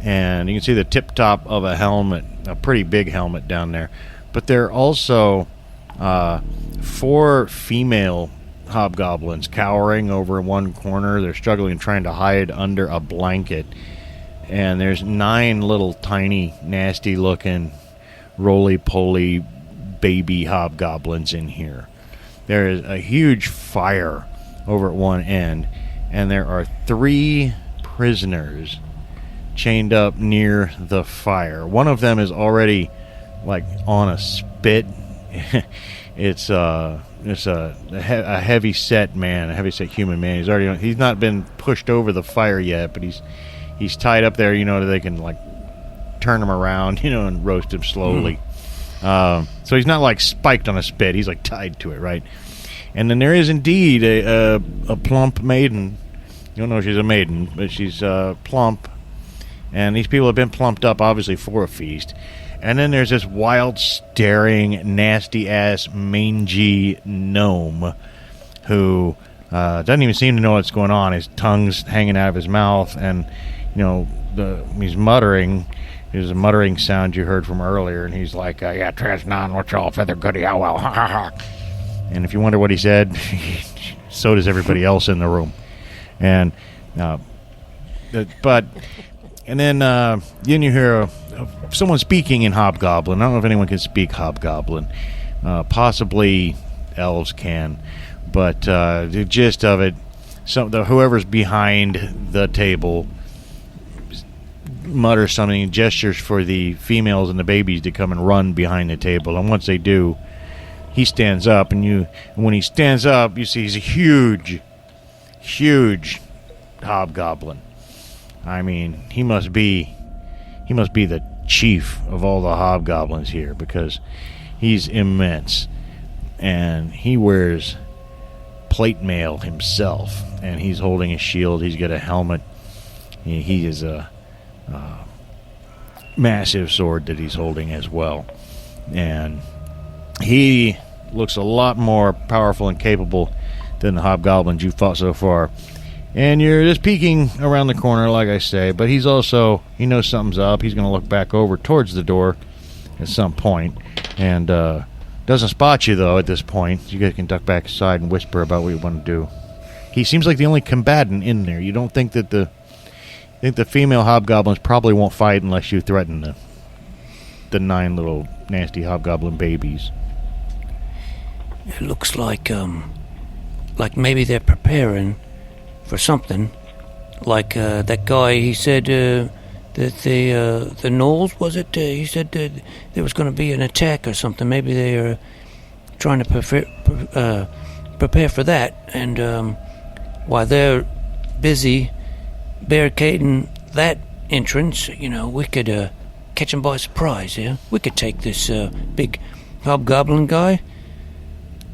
And you can see the tip top of a helmet, a pretty big helmet down there. But there are also 4 female hobgoblins cowering over in one corner. They're struggling, trying to hide under a blanket. And there's 9 little tiny, nasty-looking, roly-poly baby hobgoblins in here. There is a huge fire over at one end, and there are 3 prisoners chained up near the fire. One of them is already, on a spit. It's a heavy-set man, a heavy-set human man. He's not been pushed over the fire yet, but he's tied up there, they can, turn him around, and roast him slowly. So he's not, spiked on a spit. He's, tied to it, right? And then there is indeed a plump maiden. You don't know she's a maiden, but she's plump. And these people have been plumped up, obviously, for a feast. And then there's this wild, staring, nasty-ass, mangy gnome who doesn't even seem to know what's going on. His tongue's hanging out of his mouth, and he's muttering. There's a muttering sound you heard from earlier, and he's like, yeah, Trasnon, what's all feather goody, oh well, ha ha ha. And if you wonder what he said, so does everybody else in the room. And, then you hear someone speaking in Hobgoblin. I don't know if anyone can speak Hobgoblin. Possibly elves can. But the gist of it, whoever's behind the table mutters something, gestures for the females and the babies to come and run behind the table. And once they do, he stands up, and when he stands up, you see he's a huge hobgoblin. I mean, he must be the chief of all the hobgoblins here, because he's immense, and he wears plate mail himself, and he's holding a shield. He's got a helmet. He is a massive sword that he's holding as well, and he looks a lot more powerful and capable than the hobgoblins you've fought so far. And you're just peeking around the corner, like I say, but he knows something's up. He's going to look back over towards the door at some point, and doesn't spot you, though, at this point. You guys can duck back aside and whisper about what you want to do. He seems like the only combatant in there. You don't think that the female hobgoblins probably won't fight unless you threaten the 9 little nasty hobgoblin babies. It looks like maybe they're preparing for something. That guy, he said that that the Knolls, was it? He said that there was going to be an attack or something. Maybe they are trying to prepare for that. And while they're busy barricading that entrance, we could catch them by surprise. Yeah, we could take this big hobgoblin guy.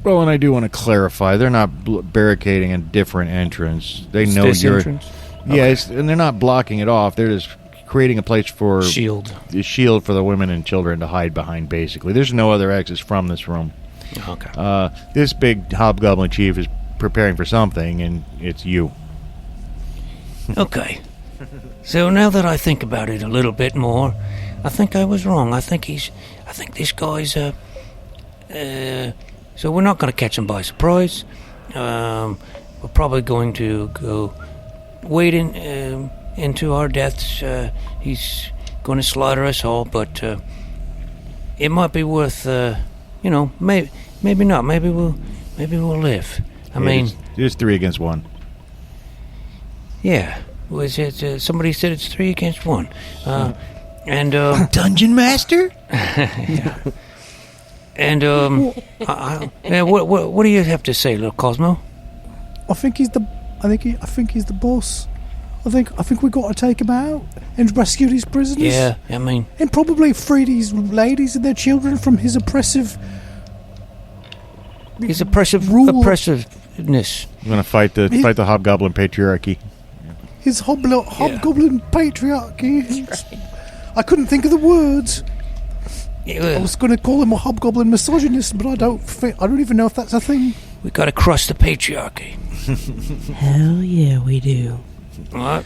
Well, and I do want to clarify, they're not barricading a different entrance. They know This you're... entrance? Yes, and they're not blocking it off. They're just creating a place for... Shield. The shield for the women and children to hide behind, basically. There's no other exits from this room. Okay. This big hobgoblin chief is preparing for something, and it's you. Okay. So now that I think about it a little bit more, I think I was wrong. I think this guy's so we're not going to catch him by surprise. We're probably going to go wade into our deaths. He's going to slaughter us all, but it might be worth, maybe not. Maybe we'll live. I mean, it's 3 against 1. yeah. Was it? Somebody said it's 3 against 1. And Dungeon Master? yeah. And what do you have to say, little Cosmo? I think he's the boss. I think we got to take him out and rescue these prisoners. Yeah, I mean, And probably free these ladies and their children from his oppressive rule. oppressiveness. I'm going to fight the hobgoblin patriarchy. His hobgoblin patriarchy. I couldn't think of the words. I was going to call him a hobgoblin misogynist, but I don't even know if that's a thing. We got to crush the patriarchy. Hell yeah, we do. Yeah,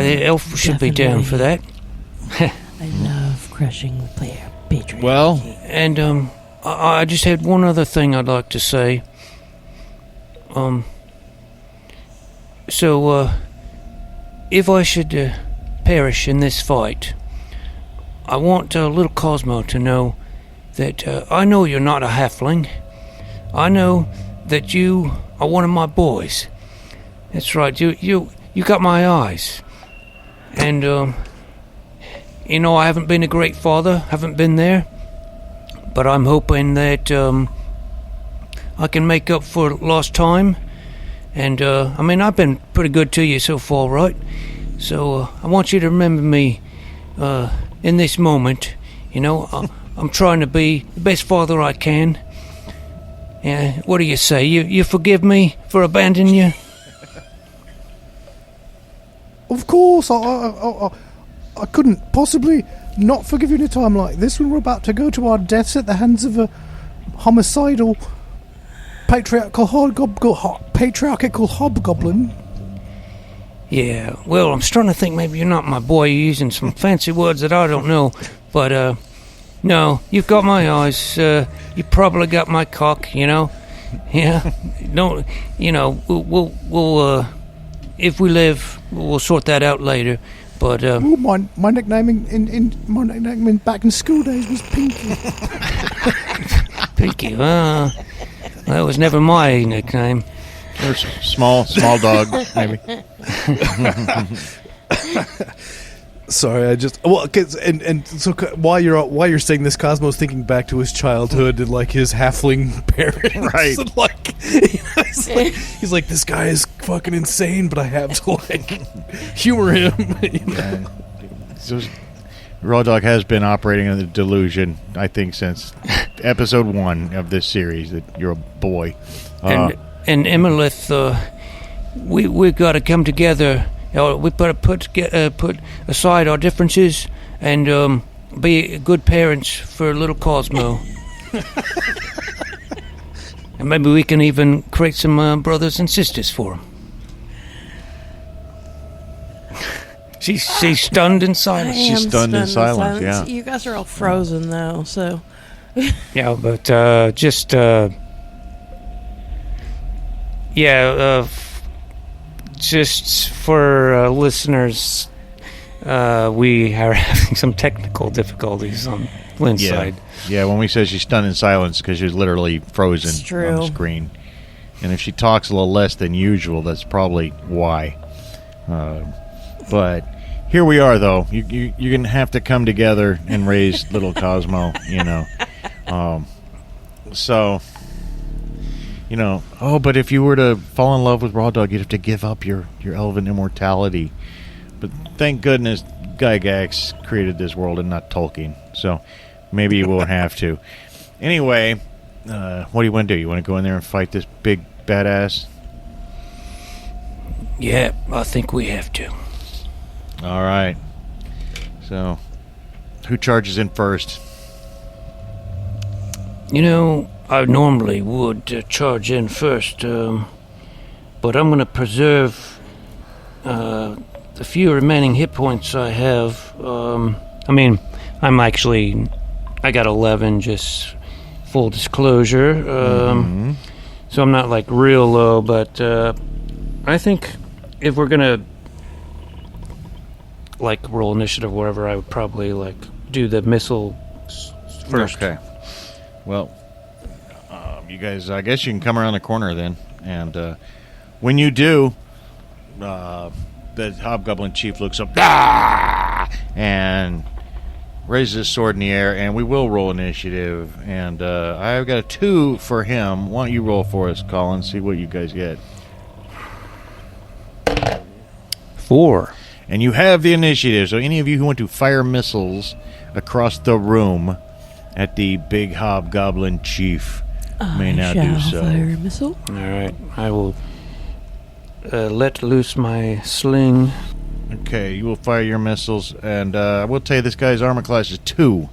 the elf should be down for that. I love crushing the patriarchy. Well, And I just had one other thing I'd like to say. So if I should perish in this fight, I want little Cosmo to know that I know you're not a halfling. I know that you are one of my boys. That's right. You got my eyes. And I haven't been a great father. Haven't been there. But I'm hoping that I can make up for lost time. And I've been pretty good to you so far, right? So I want you to remember me in this moment. I'm trying to be the best father I can. What do you say? You forgive me for abandoning you? Of course, I couldn't possibly not forgive you in a time like this when we're about to go to our deaths at the hands of a homicidal patriarchal hobgoblin. Yeah, well, I'm starting to think maybe you're not my boy. You're using some fancy words that I don't know. But, no, you've got my eyes. You probably got my cock, Yeah. Don't, we'll if we live, we'll sort that out later. But, Ooh, my nickname in back in school days was Pinky. Pinky, that was never my nickname. or small dog, maybe. Sorry, I just so while you're saying this, Cosmo's thinking back to his childhood and like his halfling parents, Right. And, he's like, this guy is fucking insane, but I have to humor him. So, Raw Dog has been operating under the delusion, I think, since episode 1 of this series that you're a boy. And Emilith, we've got to come together. We better put aside our differences and be good parents for little Cosmo. And maybe we can even create some brothers and sisters for him. She's stunned in silence. I She's am stunned in silence, yeah. You guys are all frozen, though, so... Yeah, but just for listeners, we are having some technical difficulties on Lynn's side. Yeah, when we say she's stunned in silence, because she's literally frozen It's true. on the screen. And if she talks a little less than usual, that's probably why. But here we are, though. You're going to have to come together and raise little Cosmo, So, but if you were to fall in love with Raw Dog, you'd have to give up your elven immortality. But thank goodness Gygax created this world and not Tolkien. So maybe you won't have to. Anyway, what do you want to do? You want to go in there and fight this big badass? Yeah, I think we have to. All right. So, who charges in first? I normally would charge in first, but I'm going to preserve the few remaining hit points I have. I got 11, just full disclosure. So I'm not like real low, but I think if we're going to roll initiative or whatever, I would probably do the missile first. Okay. Well, you guys, I guess you can come around the corner then. And when you do, the Hobgoblin Chief looks up and raises his sword in the air, and we will roll initiative. And I've got a 2 for him. Why don't you roll for us, Colin, see what you guys get. 4. And you have the initiative, so any of you who want to fire missiles across the room at the big Hobgoblin Chief may now do so. Fire a missile. All right, I will let loose my sling. Okay, you will fire your missiles, and I will tell you this guy's armor class is 2.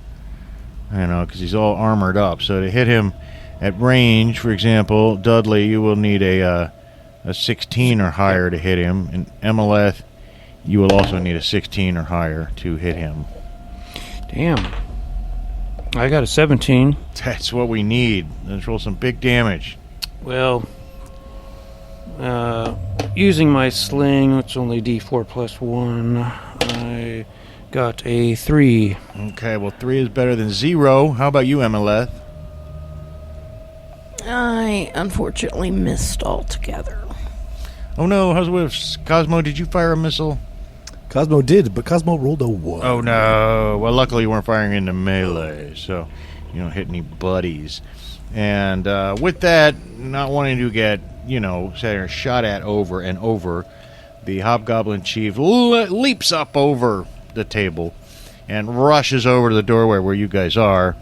Because he's all armored up. So to hit him at range, for example, Dudley, you will need a 16 or higher to hit him, and Emeleth, you will also need a 16 or higher to hit him. Damn. I got a 17. That's what we need. Let's roll some big damage. Well, using my sling, it's only D4 plus 1. I got a 3. Okay, well, 3 is better than 0. How about you, Emeleth? I unfortunately missed altogether. Oh no, how's it with Cosmo? Did you fire a missile? Cosmo did, but Cosmo rolled a 1. Oh no. Well, luckily you weren't firing into melee, so you don't hit any buddies. And with that, not wanting to get, shot at over and over, the Hobgoblin Chief leaps up over the table and rushes over to the doorway where you guys are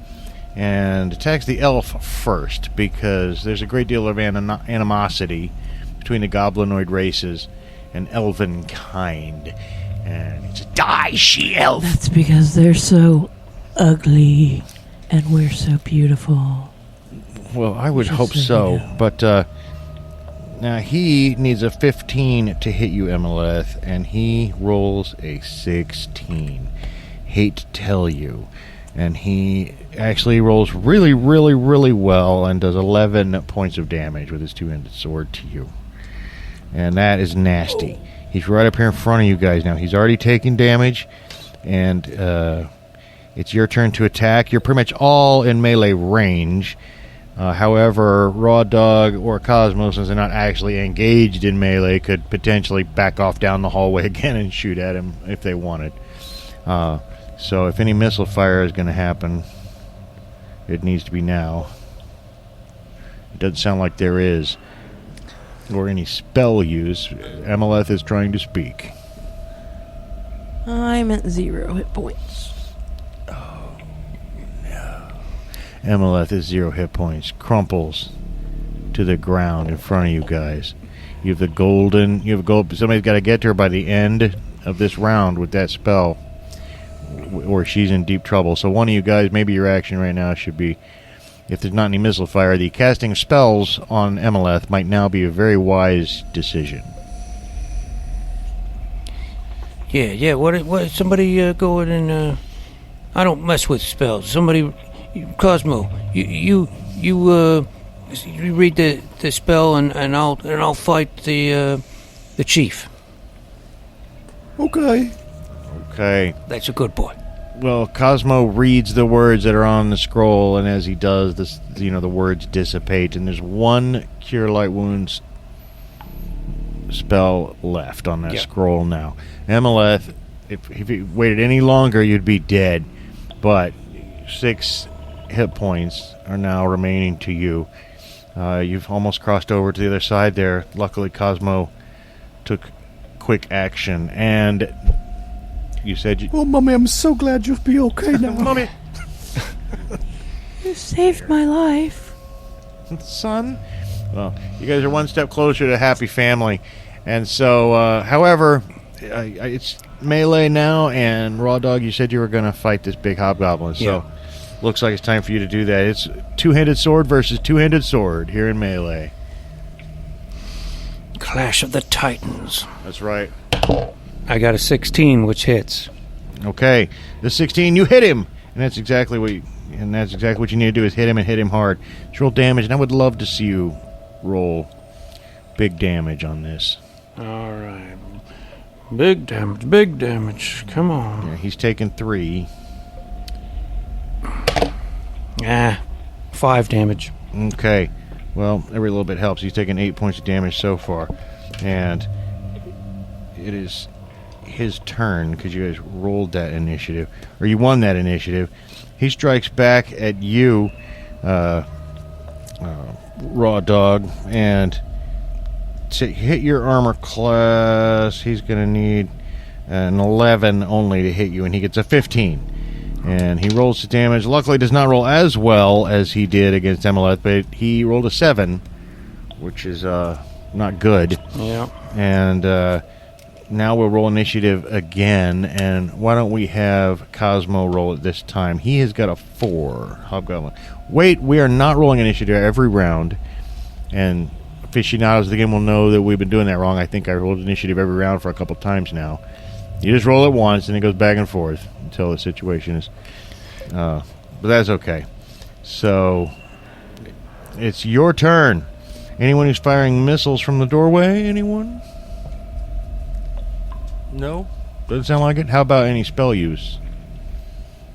and attacks the elf first, because there's a great deal of animosity between the goblinoid races and elven kind. And it's die, she-elf! That's because they're so ugly and we're so beautiful. Well, I would Just hope so so. you know. But now he needs a 15 to hit you, Emeleth, and he rolls a 16. Hate to tell you. And he actually rolls really, really, really well and does 11 points of damage with his two-handed sword to you. And that is nasty. He's right up here in front of you guys now. He's already taken damage, and it's your turn to attack. You're pretty much all in melee range. However, Raw Dog or Cosmo, since they're not actually engaged in melee, could potentially back off down the hallway again and shoot at him if they wanted. So if any missile fire is going to happen, it needs to be now. It doesn't sound like there is. Or any spell use. Emeleth is trying to speak. I'm at 0 hit points. Emeleth is 0 hit points. Crumples to the ground in front of you guys. You have gold. Somebody's got to get to her by the end of this round with that spell, or she's in deep trouble. So one of you guys, maybe your action right now should be, if there's not any missile fire, the casting spells on Emeleth might now be a very wise decision. Yeah. What? Somebody go in and I don't mess with spells. Somebody, Cosmo, you read the spell and I'll fight the chief. Okay. Okay. That's a good boy. Well, Cosmo reads the words that are on the scroll, and as he does, the words dissipate, and there's one Cure Light Wounds spell left on that scroll now. Emeleth, if you waited any longer, you'd be dead. But 6 hit points are now remaining to you. You've almost crossed over to the other side there. Luckily, Cosmo took quick action, and you said you... Oh, Mummy, I'm so glad you'll be okay now. Mummy! You saved my life. Son? Well, you guys are one step closer to a happy family. And so, however, it's melee now, and Raw Dog, you said you were going to fight this big hobgoblin. So, looks like it's time for you to do that. It's two-handed sword versus two-handed sword here in melee. Clash of the Titans. That's right. I got a 16, which hits. Okay, the 16, you hit him, and that's exactly what you need to do is hit him and hit him hard. Just roll damage, and I would love to see you roll big damage on this. All right. Big damage. Come on. Yeah, he's taking 3. 5 damage. Okay. Well, every little bit helps. He's taken 8 points of damage so far. And it is his turn because you guys rolled that initiative. Or you won that initiative. He strikes back at you, Raw Dog, and to hit your armor class, he's going to need an 11 only to hit you, and he gets a 15. And he rolls the damage. Luckily, does not roll as well as he did against Emeleth, but he rolled a 7, which is not good. Yeah. And now we'll roll initiative again, and why don't we have Cosmo roll it this time? He has got a 4, Hobgoblin. Wait, we are not rolling initiative every round, and aficionados of the game will know that we've been doing that wrong. I think I rolled initiative every round for a couple times now. You just roll it once, and it goes back and forth until the situation is... but that's okay. So, it's your turn. Anyone who's firing missiles from the doorway? Anyone? No? Doesn't sound like it? How about any spell use?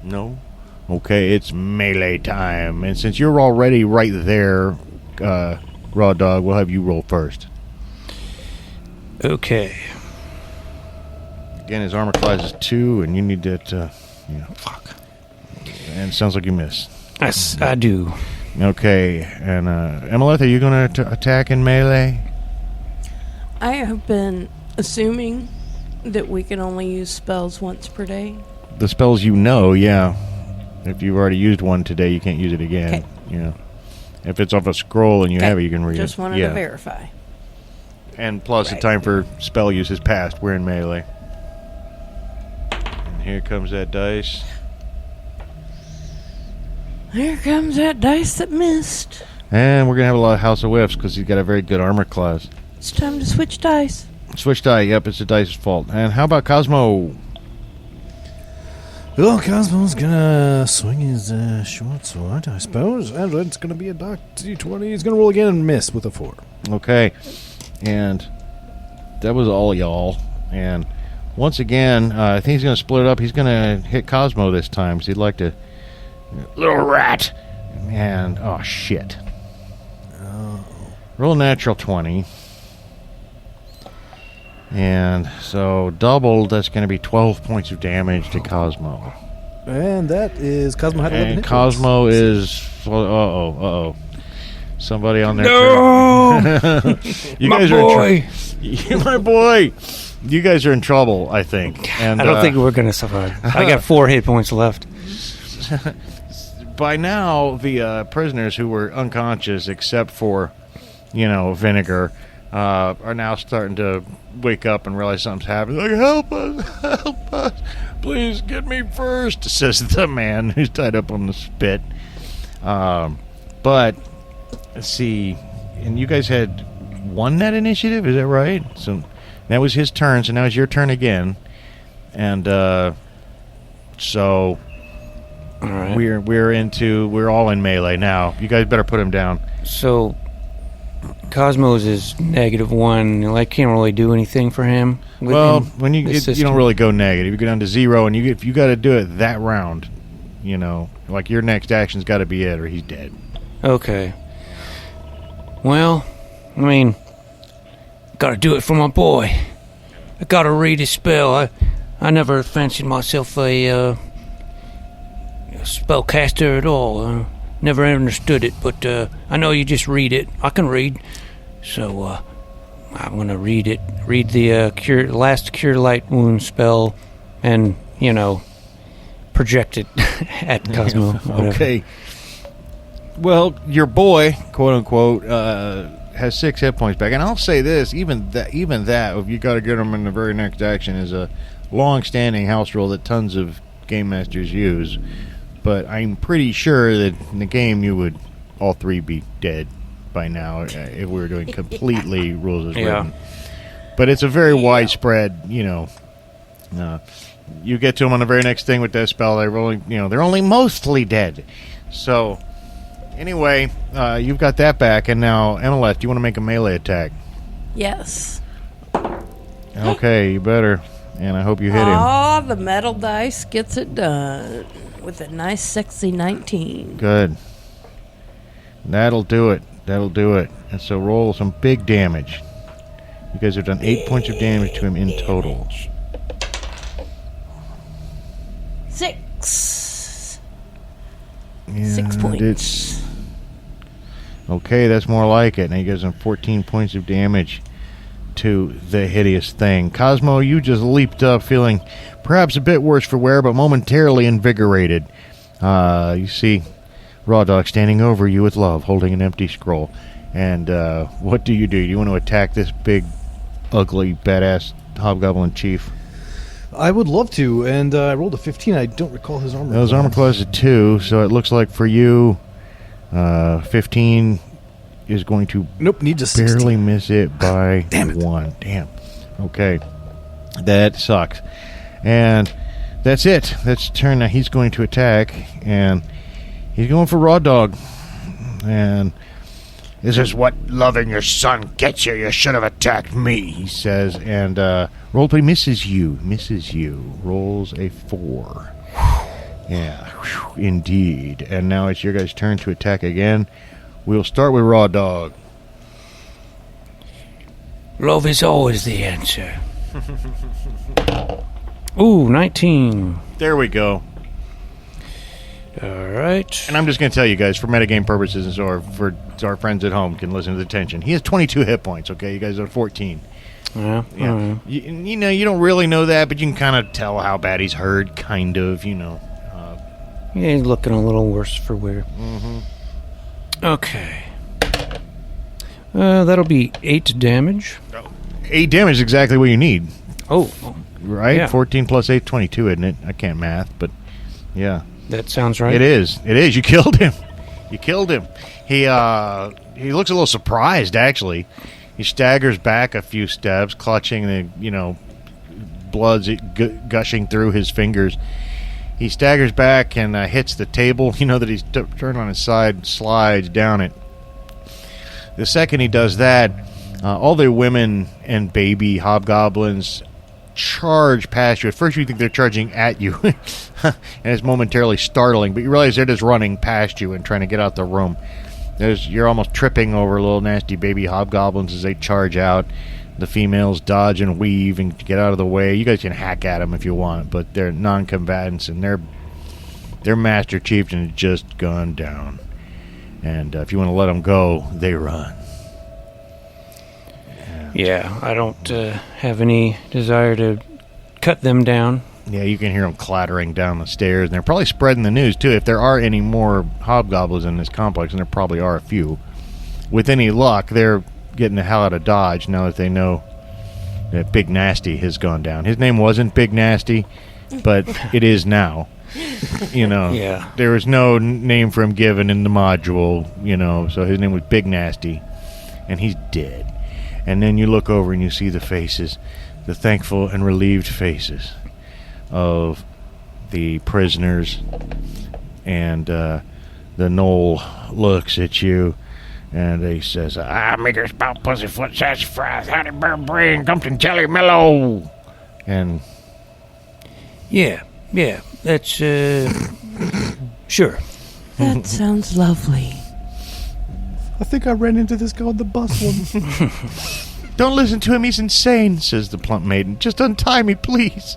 No? Okay, it's melee time. And since you're already right there, Raw Dog, we'll have you roll first. Okay. Again, his armor class is 2, and you need that, Fuck. And it sounds like you miss. Yes, I do. Okay, and, Emeleth, are you going to attack in melee? I have been assuming that we can only use spells once per day. The spells you know, yeah. If you've already used one today, you can't use it again. Okay. Yeah. If it's off a scroll and you have it, you can read Just it. wanted to verify. And plus, the Right. time for spell use has passed. We're in melee. And here comes that dice. Here comes that dice that missed. And we're going to have a lot of House of Whiffs because he's got a very good armor class. It's time to switch dice. Switch die. Yep, it's the dice's fault. And how about Cosmo? Well, Cosmo's gonna swing his short sword, I suppose, and it's gonna be a dark D20. He's gonna roll again and miss with a 4. Okay. And that was all y'all. And once again, I think he's going to split it up. He's going to hit Cosmo this time because he'd like to... Little rat! And, oh, shit. Roll a natural 20. And so doubled, that's going to be 12 points of damage to Cosmo. And that is Cosmo had 11 And hit Cosmo points. is... Uh-oh. Somebody on there... No! You My guys boy! are my boy! You guys are in trouble, I think. And I don't think we're going to survive. I got 4 hit points left. by now, the prisoners who were unconscious, except for, Vinegar, are now starting to wake up and realize something's happening. Like, help us, please get me first, says the man who's tied up on the spit. But, let's see, and you guys had won that initiative, is that right? So that was his turn, so now it's your turn again. And, so... All right. We're all in melee now. You guys better put him down. So, Cosmos is -1. I can't really do anything for him. Well, within when you the you system. don't really go negative. You go down to 0, and if you got to do it that round, like your next action's got to be it, or he's dead. Okay. Well, I mean, gotta do it for my boy. I gotta read his spell. I never fancied myself a spellcaster at all. Never understood it, but I know you just read it. I can read, so I'm gonna read it. Read the last Cure Light Wound spell, and project it at Cosmo. Whatever. Okay. Well, your boy, quote unquote, has 6 hit points back, and I'll say this: even that, if you got to get him in the very next action, is a long-standing house rule that tons of game masters use. But I'm pretty sure that in the game you would all 3 be dead by now if we were doing completely rules as written. But it's a very widespread, you get to them on the very next thing with that spell, they're only mostly dead. So anyway, you've got that back, and now Emeleth, do you want to make a melee attack? Yes. Okay, you better. And I hope you hit him. Oh, the metal dice gets it done with a nice, sexy 19. Good. That'll do it. And so roll some big damage. You guys have done 8 points of damage to him in total. 6. And 6 points. It's okay, that's more like it. Now you guys have 14 points of damage to the hideous thing. Cosmo, you just leaped up feeling perhaps a bit worse for wear, but momentarily invigorated. You see Raw Dog standing over you with love, holding an empty scroll. And what do? Do you want to attack this big, ugly, badass hobgoblin chief? I would love to, and I rolled a 15. I don't recall his armor. His armor class is 2, so it looks like for you, 15 is going to need just 16. barely miss it by 1. Damn. Okay. That sucks. And that's it. That's turn. Now he's going to attack, and he's going for Raw Dog. And this is what loving your son gets you. You should have attacked me, he says. And roleplay misses you. Rolls a 4. Yeah, indeed. And now it's your guys' turn to attack again. We'll start with Raw Dog. Love is always the answer. Ooh, 19. There we go. All right. And I'm just going to tell you guys, for metagame purposes, or for our friends at home can listen to the tension. He has 22 hit points, okay? You guys are 14. Yeah. You don't really know that, but you can kind of tell how bad he's hurt, kind of, Yeah, he's looking a little worse for wear. Mm-hmm. Okay. That'll be 8 damage. 8 damage is exactly what you need. Oh. Right? Yeah. 14 plus 8, 22, isn't it? I can't math, but yeah. That sounds right. It is. You killed him. He looks a little surprised, actually. He staggers back a few steps, clutching the, blood's gushing through his fingers. He staggers back and hits the table, that he's turned on his side, slides down it. The second he does that, all the women and baby hobgoblins charge past you. At first you think they're charging at you, and it's momentarily startling, but you realize they're just running past you and trying to get out the room. You're almost tripping over little nasty baby hobgoblins as they charge out. The females dodge and weave and get out of the way. You guys can hack at them if you want, but they're non-combatants, and their master chieftain has just gone down. And if you want to let them go, they run. Yeah, I don't have any desire to cut them down. Yeah, you can hear them clattering down the stairs, and they're probably spreading the news, too. If there are any more hobgoblins in this complex, and there probably are a few, with any luck, they're getting the hell out of Dodge now that they know that Big Nasty has gone down. His name wasn't Big Nasty, but it is now. Yeah. There was no name for him given in the module, so his name was Big Nasty, and he's dead. And then you look over and you see the faces, the thankful and relieved faces of the prisoners, and the Knoll looks at you, and he says, "Meters about pussyfoot sassafras, honey bear brain, Gumpton jelly mellow." And Yeah, that's, sure. That sounds lovely. I think I ran into this guy on the bus once. "Don't listen to him, he's insane," says the plump maiden. "Just untie me, please."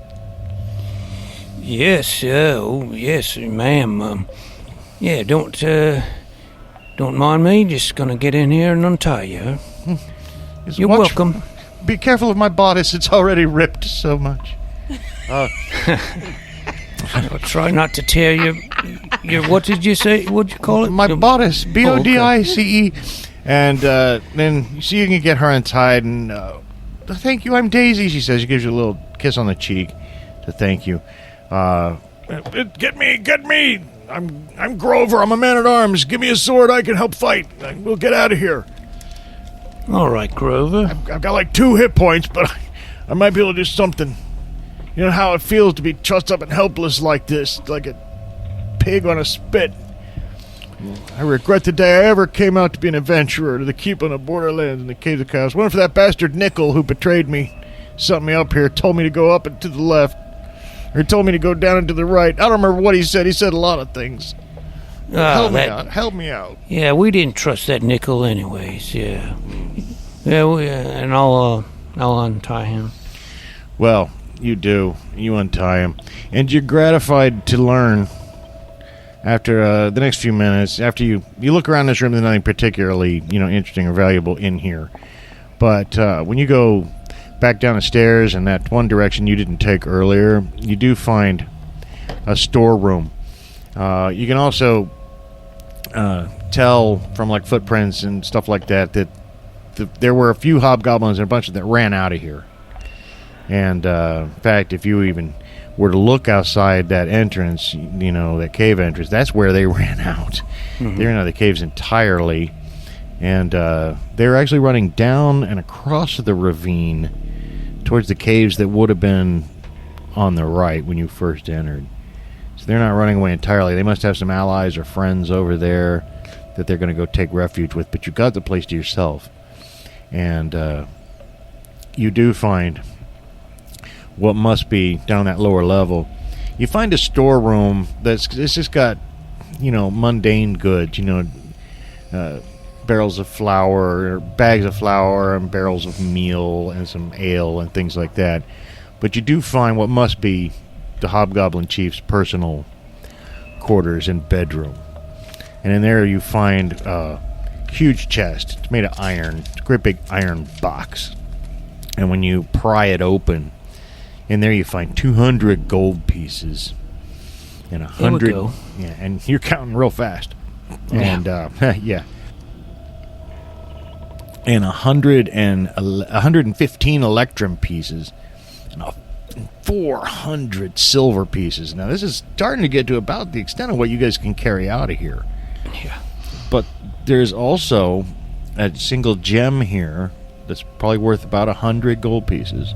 Yes, yes, ma'am. Yeah, don't mind me. Just gonna get in here and untie you. You're welcome. Be careful of my bodice. It's already ripped so much. I'll try not to tear your. What did you say? What'd you call it? My bodice. BODICE. And then you see you can get her untied. And thank you. I'm Daisy. She says. She gives you a little kiss on the cheek to thank you. Get me. I'm Grover. I'm a man-at-arms. Give me a sword. I can help fight. We'll get out of here. All right, Grover. I've got like 2 hit points, but I might be able to do something. You know how it feels to be trussed up and helpless like this, like a pig on a spit. I regret the day I ever came out to be an adventurer to the keep on the borderlands in the Caves of Chaos. Went for that bastard Nickel who betrayed me, sent me up here, told me to go up and to the left. Or told me to go down and to the right. I don't remember what he said. He said a lot of things. Help me out. Yeah, we didn't trust that Nickel anyways, yeah. And I'll untie him. Well, you do. You untie him. And you're gratified to learn after the next few minutes, after you look around this room, there's nothing particularly, interesting or valuable in here. But when you go back down the stairs in that one direction you didn't take earlier, you do find a storeroom. You can also tell from like footprints and stuff like that there were a few hobgoblins and a bunch that ran out of here. And in fact, if you even were to look outside that entrance, that cave entrance, that's where they ran out. Mm-hmm. They ran out of the caves entirely. And they were actually running down and across the ravine towards the caves that would have been on the right when you first entered. So they're not running away entirely. They must have some allies or friends over there that they're going to go take refuge with. But you got the place to yourself. And you do find what must be down that lower level. You find a storeroom it's just got, mundane goods, barrels of flour, or bags of flour, and barrels of meal, and some ale, and things like that. But you do find what must be the Hobgoblin Chief's personal quarters and bedroom. And in there you find a huge chest. It's made of iron. It's a great big iron box. And when you pry it open, in there you find 200 gold pieces. And 100... Yeah, and you're counting real fast. And, yeah. And 115 electrum pieces, and 400 silver pieces. Now, this is starting to get to about the extent of what you guys can carry out of here. Yeah. But there's also a single gem here that's probably worth about 100 gold pieces.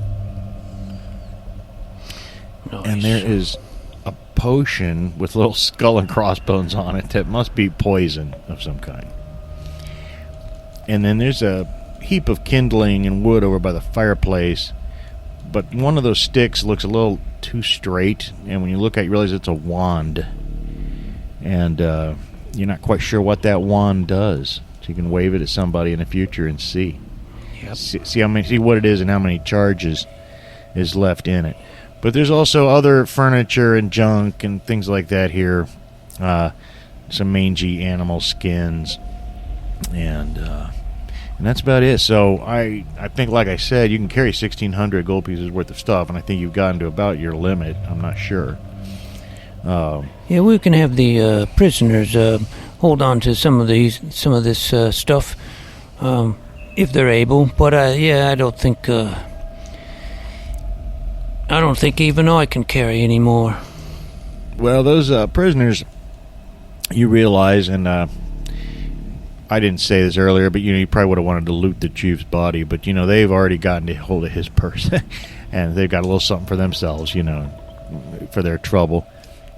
Nice. And there is a potion with little skull and crossbones on it that must be poison of some kind. And then there's a heap of kindling and wood over by the fireplace. But one of those sticks looks a little too straight. And when you look at it, you realize it's a wand. And you're not quite sure what that wand does. So you can wave it at somebody in the future and see. Yep. See what it is and how many charges is left in it. But there's also other furniture and junk and things like that here. Some mangy animal skins. And that's about it. So I think, like I said, you can carry 1,600 gold pieces worth of stuff, and I think you've gotten to about your limit. I'm not sure. Yeah, we can have the prisoners hold on to some of this stuff if they're able. But I don't think even I can carry any more. Well, those prisoners, you realize, and I didn't say this earlier, but you probably would have wanted to loot the chief's body, but they've already gotten a hold of his purse, and they've got a little something for themselves, for their trouble.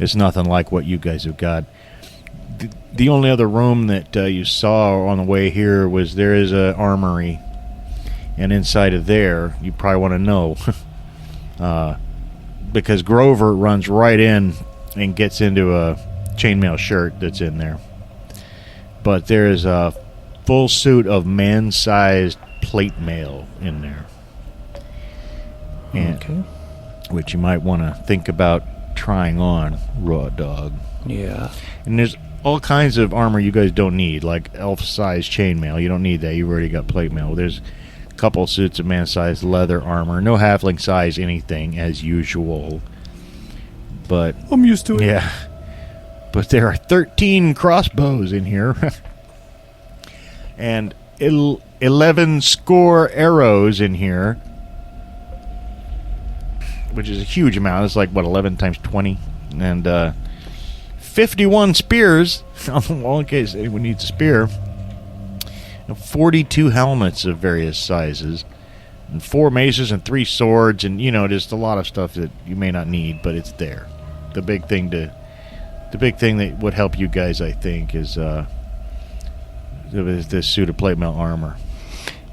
It's nothing like what you guys have got. The only other room that you saw on the way here was there is an armory, and inside of there, you probably want to know, because Grover runs right in and gets into a chainmail shirt that's in there. But there is a full suit of man-sized plate mail in there. And, okay. Which you might want to think about trying on, Raw Dog. Yeah. And there's all kinds of armor you guys don't need, like elf-size chainmail. You don't need that. You've already got plate mail. There's a couple suits of man-sized leather armor. No halfling-size anything, as usual. But I'm used to it. yeah. But there are 13 crossbows in here. And 11 score arrows in here. Which is a huge amount. It's like, what, 11 times 20? And 51 spears on the wall in case anyone needs a spear. And 42 helmets of various sizes. And 4 maces and 3 swords. And, just a lot of stuff that you may not need, but it's there. The big thing that would help you guys, I think, is this suit of plate mail armor.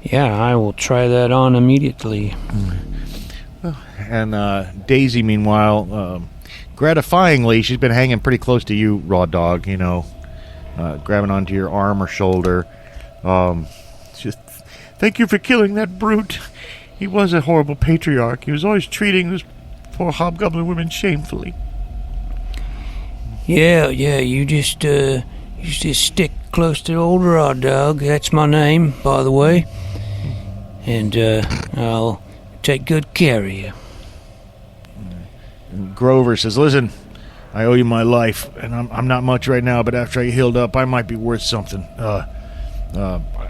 Yeah, I will try that on immediately. And Daisy, meanwhile, gratifyingly, she's been hanging pretty close to you, Raw Dog, grabbing onto your arm or shoulder. Just, thank you for killing that brute. He was a horrible patriarch. He was always treating those poor hobgoblin women shamefully. Yeah, you just stick close to old Raw Dog. That's my name, by the way. And I'll take good care of you. And Grover says, listen, I owe you my life, and I'm not much right now, but after I healed up, I might be worth something.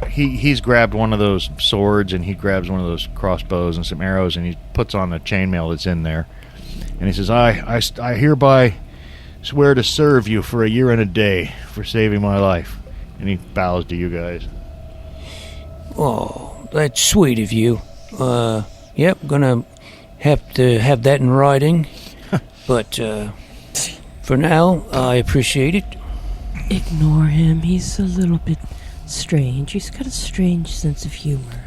He's grabbed one of those swords, and he grabs one of those crossbows and some arrows, and he puts on the chainmail that's in there. And he says, I hereby swear to serve you for a year and a day for saving my life. And he bows to you guys. Oh, that's sweet of you. Yep, gonna have to have that in writing. But for now, I appreciate it. Ignore him. He's a little bit strange. He's got a strange sense of humor.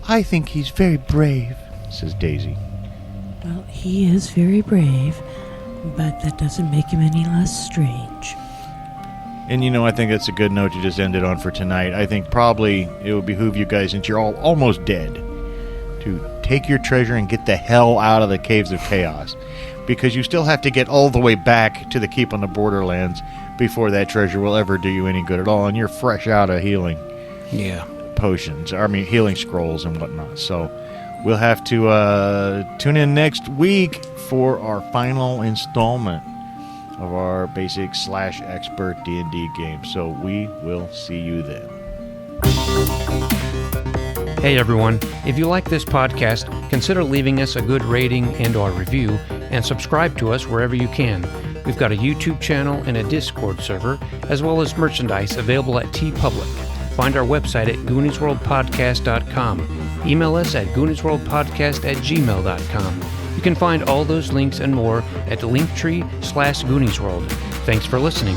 I think he's very brave, says Daisy. Well, he is very brave, but that doesn't make him any less strange. And I think that's a good note to just end it on for tonight. I think probably it would behoove you guys, since you're all almost dead, to take your treasure and get the hell out of the Caves of Chaos. Because you still have to get all the way back to the Keep on the Borderlands before that treasure will ever do you any good at all. And you're fresh out of healing potions. Healing scrolls and whatnot. So we'll have to tune in next week for our final installment of our basic / expert D&D game. So we will see you then. Hey everyone, if you like this podcast, consider leaving us a good rating and/or review, and subscribe to us wherever you can. We've got a YouTube channel and a Discord server, as well as merchandise available at TeePublic. Find our website at GooniesWorldPodcast.com. Email us at GooniesWorldPodcast@gmail.com. You can find all those links and more at Linktree/GooniesWorld. Thanks for listening.